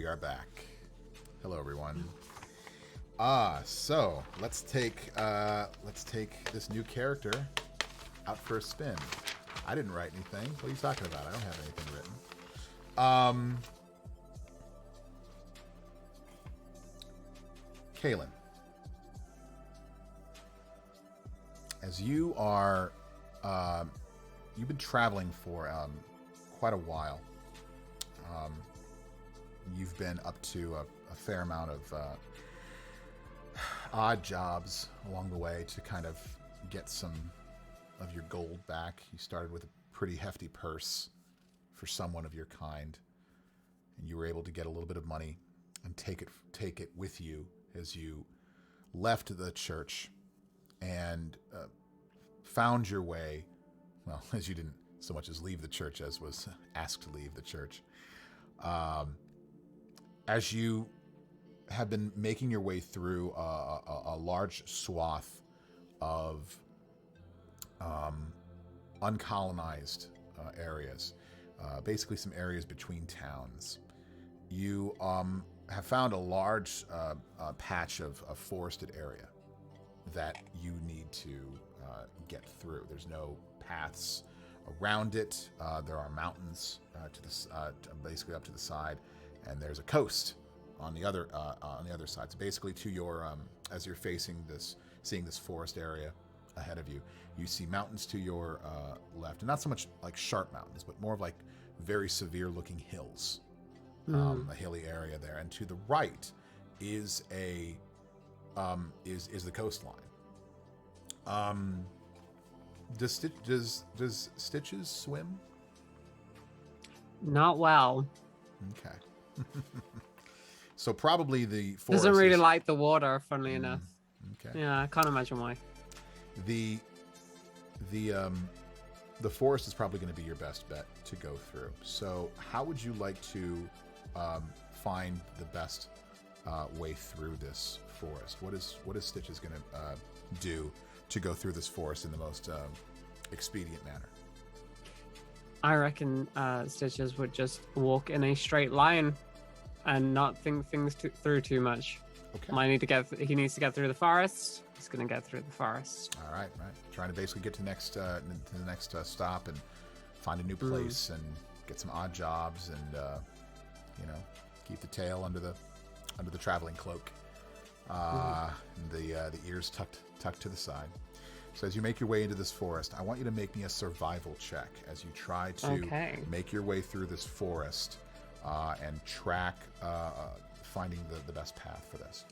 are back. Hello, everyone. So let's take this new character out for a spin. I didn't write anything. What are you talking about? I don't have anything written. Kaylin, as you are, you've been traveling for quite a while. You've been up to a fair amount of odd jobs along the way to kind of get some of your gold back. You started with a pretty hefty purse for someone of your kind, and you were able to get a little bit of money and take it with you as you left the church and found your way. Well, as you didn't so much as leave the church as was asked to leave the church. As you have been making your way through a large swath of uncolonized areas, basically some areas between towns, you have found a large patch of forested area that you need to get through. There's no paths around it. There are mountains basically up to the side, and there's a coast on the other side. So basically, to your as you're seeing this forest area ahead of you, you see mountains to your left, and not so much like sharp mountains, but more of like very severe-looking hills, a hilly area there. And to the right is the coastline. Does Stitches swim? Not well. Okay. So probably the forest Doesn't really like the water, funnily enough. Okay. Yeah, I can't imagine why. The forest is probably going to be your best bet to go through. So how would you like to find the best way through this forest? What is Stitches going to do to go through this forest in the most expedient manner? I reckon Stitches would just walk in a straight line and not think things through too much. Okay. He needs to get through the forest. He's going to get through the forest. All right. Trying to basically get to the next stop and find a new place and get some odd jobs and keep the tail under the traveling cloak. The ears tucked to the side. So as you make your way into this forest, I want you to make me a survival check as you try to make your way through this forest and track finding the best path for this.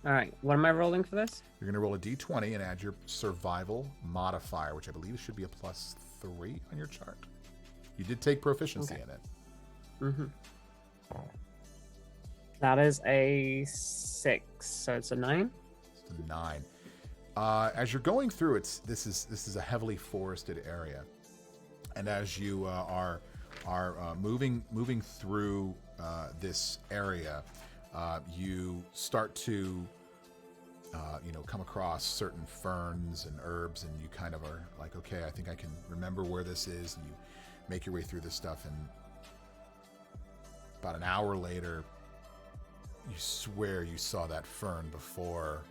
All right. What am I rolling for this? You're going to roll a d20 and add your survival modifier, which I believe should be a +3 on your chart. You did take proficiency in it. Mm-hmm. That is a 6, so it's a 9. It's a 9. As you're going through, this is a heavily forested area, and as you are moving through this area, you start to come across certain ferns and herbs, and you kind of are like, okay, I think I can remember where this is, and you make your way through this stuff, and about an hour later, you swear you saw that fern before.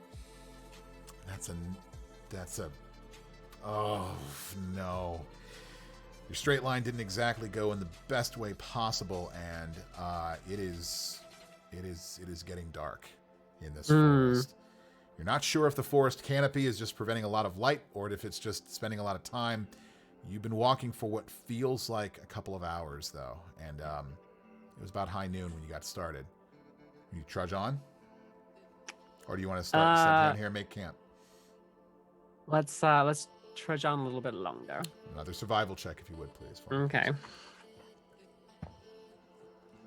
Oh no. Your straight line didn't exactly go in the best way possible, and it is getting dark in this forest. You're not sure if the forest canopy is just preventing a lot of light or if it's just spending a lot of time. You've been walking for what feels like a couple of hours, though, and it was about high noon when you got started. You trudge on? Or do you want to sit down here and make camp? Let's trudge on a little bit longer. Another survival check, if you would, please. Okay.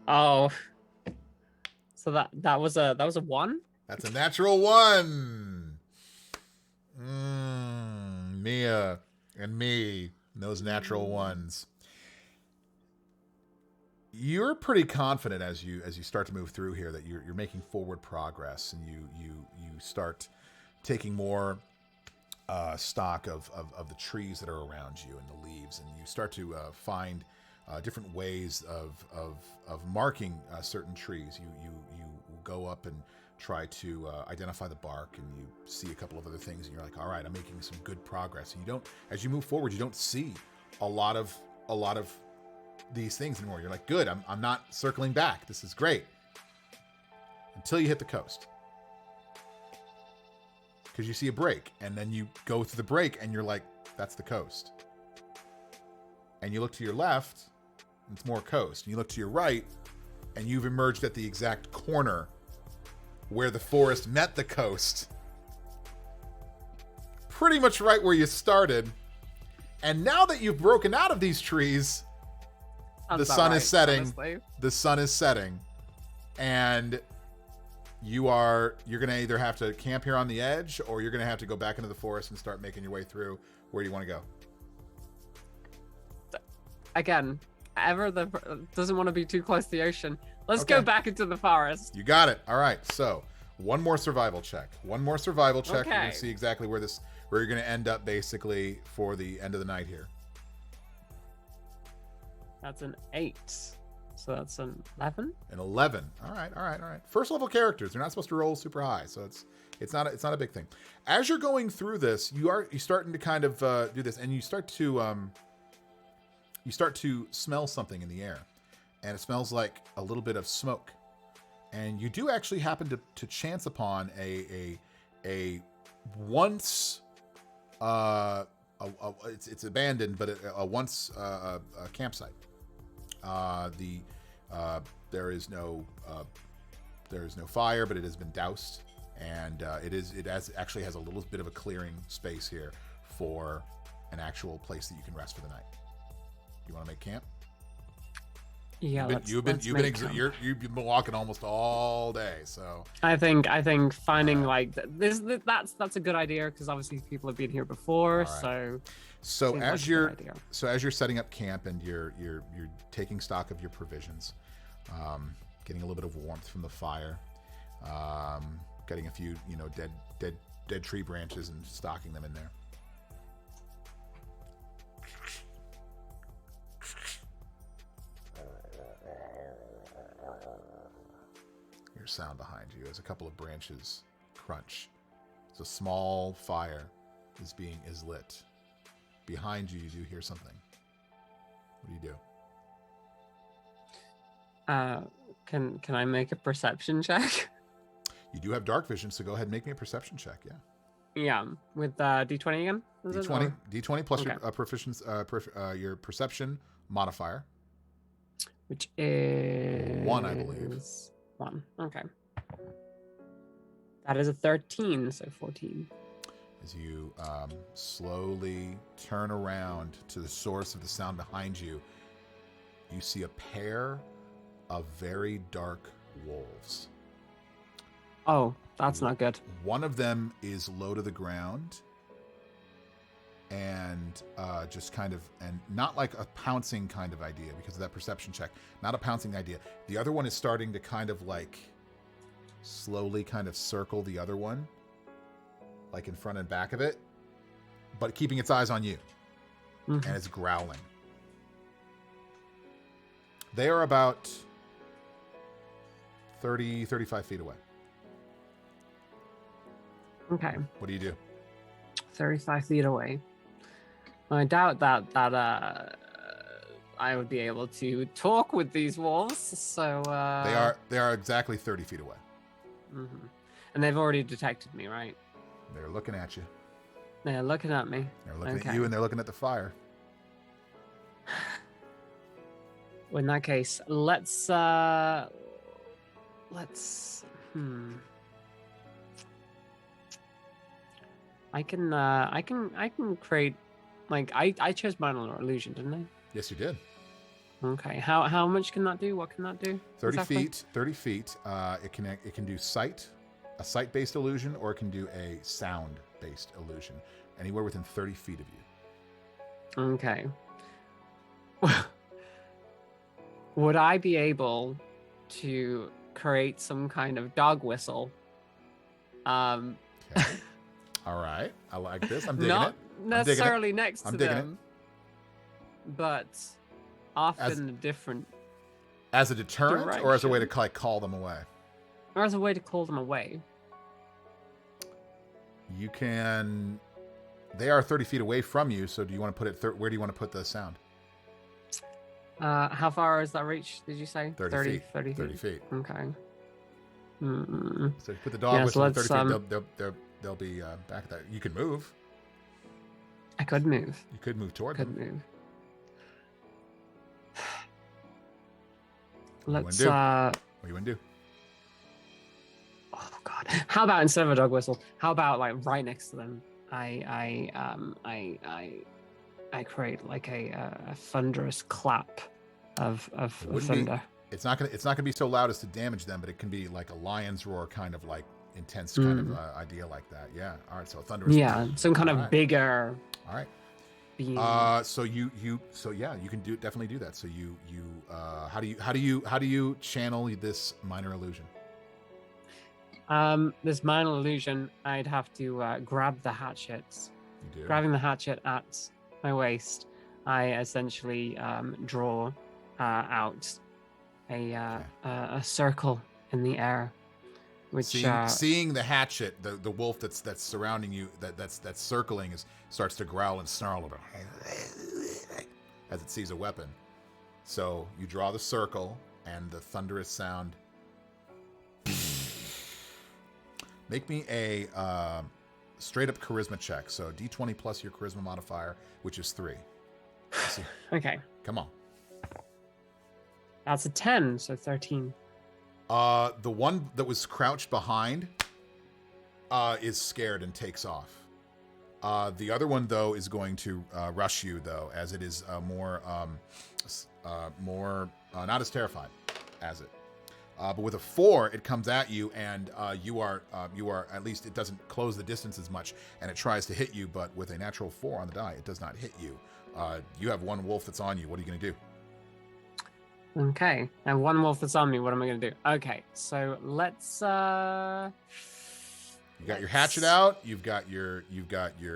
Oh. So that was a 1? That's a natural 1. Mia and me, and those natural ones. You're pretty confident as you start to move through here that you're making forward progress, and you start taking more stock of the trees that are around you and the leaves, and you start to find different ways of marking certain trees. You go up and try to identify the bark, and you see a couple of other things, and you're like, all right, I'm making some good progress. And you don't, as you move forward, you don't see a lot of these things anymore. You're like, good, I'm not circling back. This is great. Until you hit the coast. Because you see a break, and then you go through the break, and you're like, that's the coast. And you look to your left, and it's more coast. And you look to your right, and you've emerged at the exact corner where the forest met the coast. Pretty much right where you started. And now that you've broken out of these trees, the sun is setting. Honestly. The sun is setting. And you're going to either have to camp here on the edge, or you're going to have to go back into the forest and start making your way through. Where do you want to go? Again, Ever doesn't want to be too close to the ocean. Let's go back into the forest. You got it. All right. So one more survival check. One more survival check. Okay. We're going to see exactly where you're going to end up basically for the end of the night here. That's an 8. So that's an 11. An 11. All right. First level characters, they're not supposed to roll super high, so it's not a big thing. As you're going through this, you're starting to kind of do this, and you start to smell something in the air, and it smells like a little bit of smoke. And you do actually happen to chance upon a once it's abandoned, but a once a campsite. There is no fire, but it has been doused, and it actually has a little bit of a clearing space here for an actual place that you can rest for the night. You want to make camp? Yeah, you've been walking almost all day, so I think finding like this that's a good idea, because obviously people have been here before. Right. So as you're setting up camp, and you're taking stock of your provisions, getting a little bit of warmth from the fire, getting a few dead tree branches and stocking them in there. Sound behind you as a couple of branches crunch. It's a small fire is lit. Behind you do hear something. What do you do? Can I make a perception check? You do have dark vision, so go ahead and make me a perception check. Yeah, with D20 again. D20 plus your proficiency, your perception modifier, which is 1, I believe. 1. Okay. That is a 13, so 14. As you slowly turn around to the source of the sound behind you, you see a pair of very dark wolves. Oh, that's not good. One of them is low to the ground, and just kind of, and not like a pouncing kind of idea because of that perception check. Not a pouncing idea. The other one is starting to kind of like slowly kind of circle the other one, like in front and back of it, but keeping its eyes on you. Mm-hmm. And it's growling. They are about 35 feet away. Okay. What do you do? 35 feet away. I doubt that I would be able to talk with these wolves. So they are exactly 30 feet away. Mm-hmm. And they've already detected me, right? They're looking at you. They're looking at me. They're looking at you, and they're looking at the fire. Well, in that case, let's I can create, like, I chose minor illusion, didn't I? Yes, you did. Okay. How much can that do? What can that do? 30 feet. 30 feet. It can do a sight-based illusion, or it can do a sound-based illusion. Anywhere within 30 feet of you. Okay. Would I be able to create some kind of dog whistle? Okay. All right. I like this. I'm digging it. Not necessarily next to them, but off in a different as a deterrent direction. or as a way to like call them away? Or as a way to call them away. You can. They are 30 feet away from you, so do you want to put it? Where do you want to put the sound? How far is that reach? Did you say 30 feet? 30 feet. 30 feet. Okay. So you put the dog whistle at 30 feet. They'll be back there. You can move. I could move. You could move toward them. Move. What Let's. do you want to do? Oh God! How about instead of a dog whistle? How about like right next to them? I create like a thunderous clap of thunder. It's not gonna be so loud as to damage them, but it can be like a lion's roar, kind of like intense kind of idea like that. Yeah. All right. So a thunderous. Yeah, some kind of bigger. All right. Beam. So you can definitely do that. So how do you channel this minor illusion? This minor illusion, I'd have to grab the hatchets. You do. Grabbing the hatchet at my waist, I essentially draw out a circle in the air, which seeing the hatchet, the wolf that's surrounding you, that's circling, starts to growl and snarl about as it sees a weapon. So you draw the circle and the thunderous sound. Make me a straight up charisma check. So D20 plus your charisma modifier, which is 3. Okay. Come on. That's a 10, so 13. The one that was crouched behind is scared and takes off. The other one, though, is going to rush you, though, as it is more not as terrified as it. But with a 4, it comes at you, and you are at least it doesn't close the distance as much, and it tries to hit you. But with a natural 4 on the die, it does not hit you. You have one wolf that's on you. What are you going to do? Okay, and one wolf that's on me. What am I going to do? Okay, so let's. You got your hatchet out. You've got your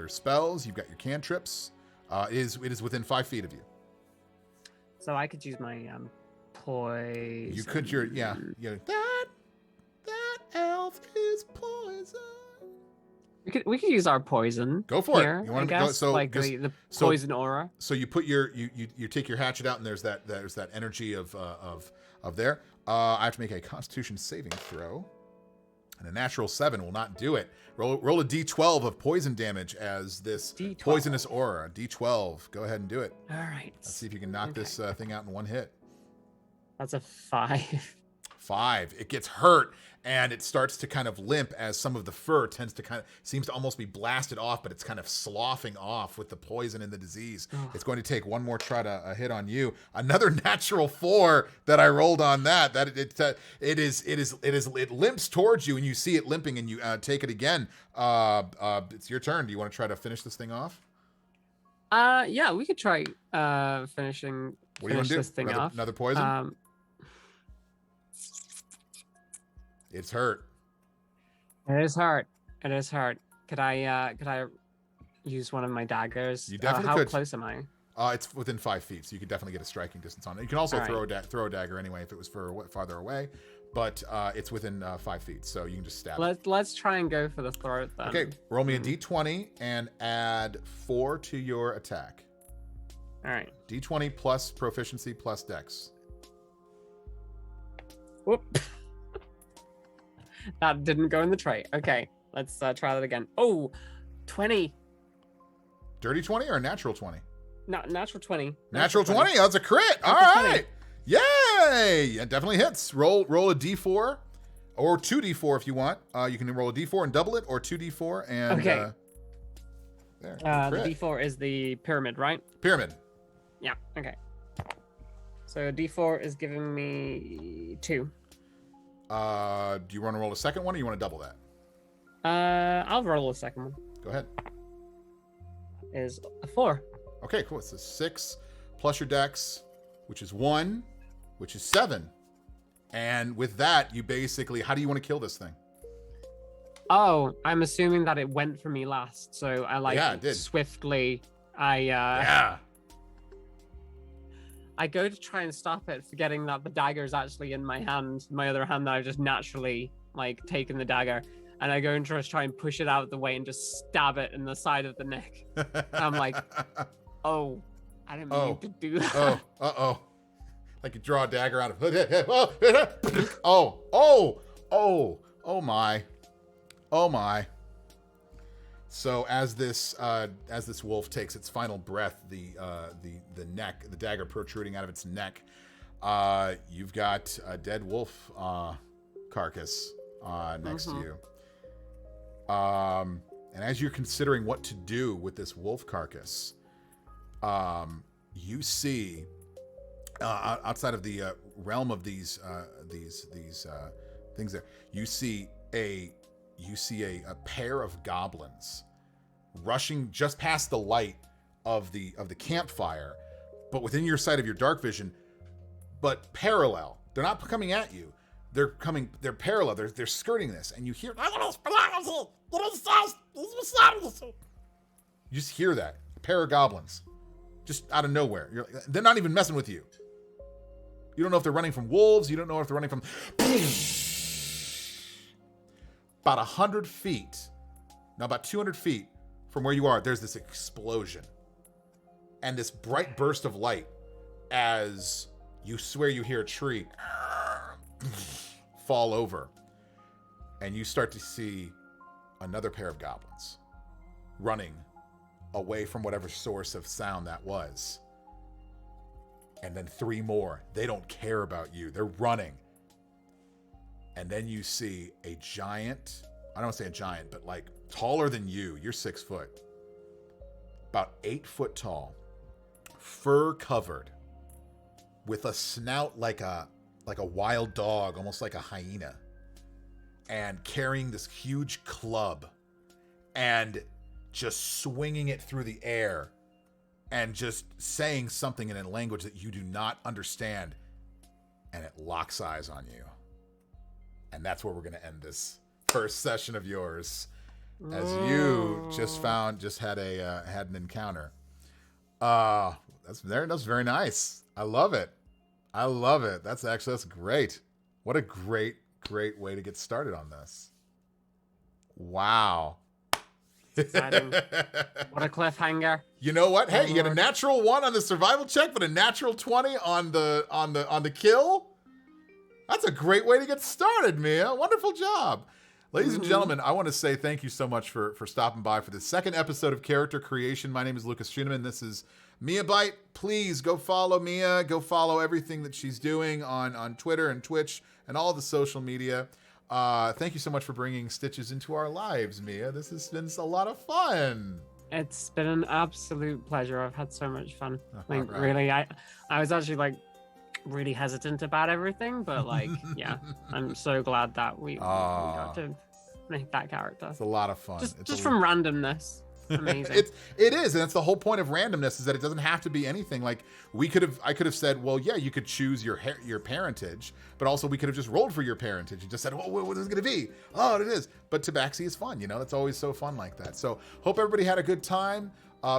spells. You've got your cantrips. It is within 5 feet of you. So I could use my poison. You could that elf is poison. We could use our poison. Go for here, it. You want to go? So like the poison aura. So you put you take your hatchet out, and there's that energy of there. I have to make a Constitution saving throw, and a natural 7 will not do it. Roll a D12 of poison damage as this D12. Poisonous aura. D12. Go ahead and do it. All right. Let's see if you can knock this thing out in one hit. That's a 5. 5. It gets hurt, and it starts to kind of limp as some of the fur seems to almost be blasted off, but it's kind of sloughing off with the poison and the disease. Oh. It's going to take one more try to hit on you. Another natural 4 that I rolled on that. It limps towards you, and you see it limping, and you take it again. It's your turn. Do you want to try to finish this thing off? Yeah, we could try finishing. What do you want to do? This thing off. Another poison. It's hurt. It is hurt. Could I use one of my daggers? You definitely how could. How close am I? It's within 5 feet, so you could definitely get a striking distance on it. You can also throw a dagger anyway if it was farther away, but it's within 5 feet, so you can just stab. Let's try and go for the throat then. Okay, roll me a D20 and add 4 to your attack. All right. D20 plus proficiency plus dex. Whoop. That didn't go in the tray. Okay, let's try that again. Oh, 20. Dirty 20 or natural 20? No, natural 20. Natural 20. That's a crit. All right. Yay! It definitely hits. Roll a D4 or 2D4 if you want. You can roll a D4 and double it, or 2D4 and okay. There. The D4 is the pyramid, right? Pyramid. Yeah. Okay. So D4 is giving me 2. Do you want to roll a second one, or you want to double that? I'll roll a second one. Go ahead. Is a 4. Okay, cool. It's a 6 plus your dex, which is 1, which is 7. And with that, you basically, how do you want to kill this thing? Oh, I'm assuming that it went for me last, so I it did. swiftly. I go to try and stop it, forgetting that the dagger is actually in my hand, my other hand that I've just naturally like taken the dagger, and I go and try and push it out of the way and just stab it in the side of the neck. And I'm like, oh, I didn't mean to do that. Oh, uh-oh. Like you draw a dagger out of oh my. Oh my. So as this wolf takes its final breath, the dagger protruding out of its neck, you've got a dead wolf carcass next to you. And as you're considering what to do with this wolf carcass, you see outside of the realm of these things there, you see a pair of goblins rushing just past the light of the campfire, but within your sight of your dark vision, but parallel. They're not coming at you. They're parallel. They're skirting this, and you hear. You just hear that. A pair of goblins. Just out of nowhere. They're not even messing with you. You don't know if they're running from wolves. You don't know if they're running from. About 100 feet, now about 200 feet from where you are, there's this explosion. And this bright burst of light as you swear you hear a tree fall over. And you start to see another pair of goblins running away from whatever source of sound that was. And then 3 more. They don't care about you. They're running. And then you see a giant, I don't want to say a giant, but like taller than you. You're 6 foot. About 8 foot tall. Fur covered. With a snout like a wild dog, almost like a hyena. And carrying this huge club. And just swinging it through the air. And just saying something in a language that you do not understand. And it locks eyes on you. And that's where we're going to end this first session of yours, as you just had an encounter. That's very nice. I love it. That's great. What a great way to get started on this. Wow. Exciting. What a cliffhanger. You know what? Hey, you got a natural 1 on the survival check, but a natural 20 on the kill. That's a great way to get started, Mia. Wonderful job. Ladies and gentlemen, I want to say thank you so much for stopping by for the second episode of Character Creation. My name is Lucas Schuneman. This is Mia Bite. Please go follow Mia. Go follow everything that she's doing on Twitter and Twitch and all the social media. Thank you so much for bringing Stitches into our lives, Mia. This has been a lot of fun. It's been an absolute pleasure. I've had so much fun. Right. Really, I was actually really hesitant about everything, but yeah, I'm so glad that we got to make that character. It's a lot of fun. Just from randomness. Amazing. It is, and that's the whole point of randomness, is that it doesn't have to be anything. Like I could have said, well, yeah, you could choose your parentage, but also we could have just rolled for your parentage and just said, well, what is it going to be? Oh, it is. But Tabaxi is fun, it's always so fun like that. So hope everybody had a good time.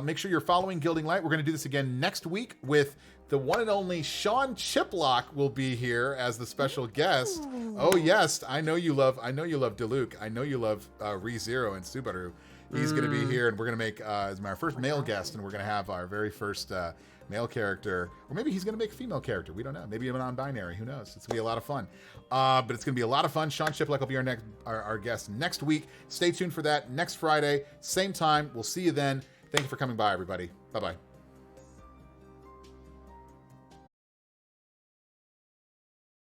Make sure you're following Gilding Light. We're going to do this again next week with the one and only Sean Chiplock will be here as the special guest. Ooh. Oh yes, I know you love Diluc. I know you love ReZero and Subaru. He's going to be here, and we're going to make as our first male guest, and we're going to have our very first male character, or maybe he's going to make a female character. We don't know. Maybe even non-binary. Who knows? It's going to be a lot of fun. But it's going to be a lot of fun. Sean Chiplock will be our guest next week. Stay tuned for that next Friday, same time. We'll see you then. Thank you for coming by, everybody. Bye-bye.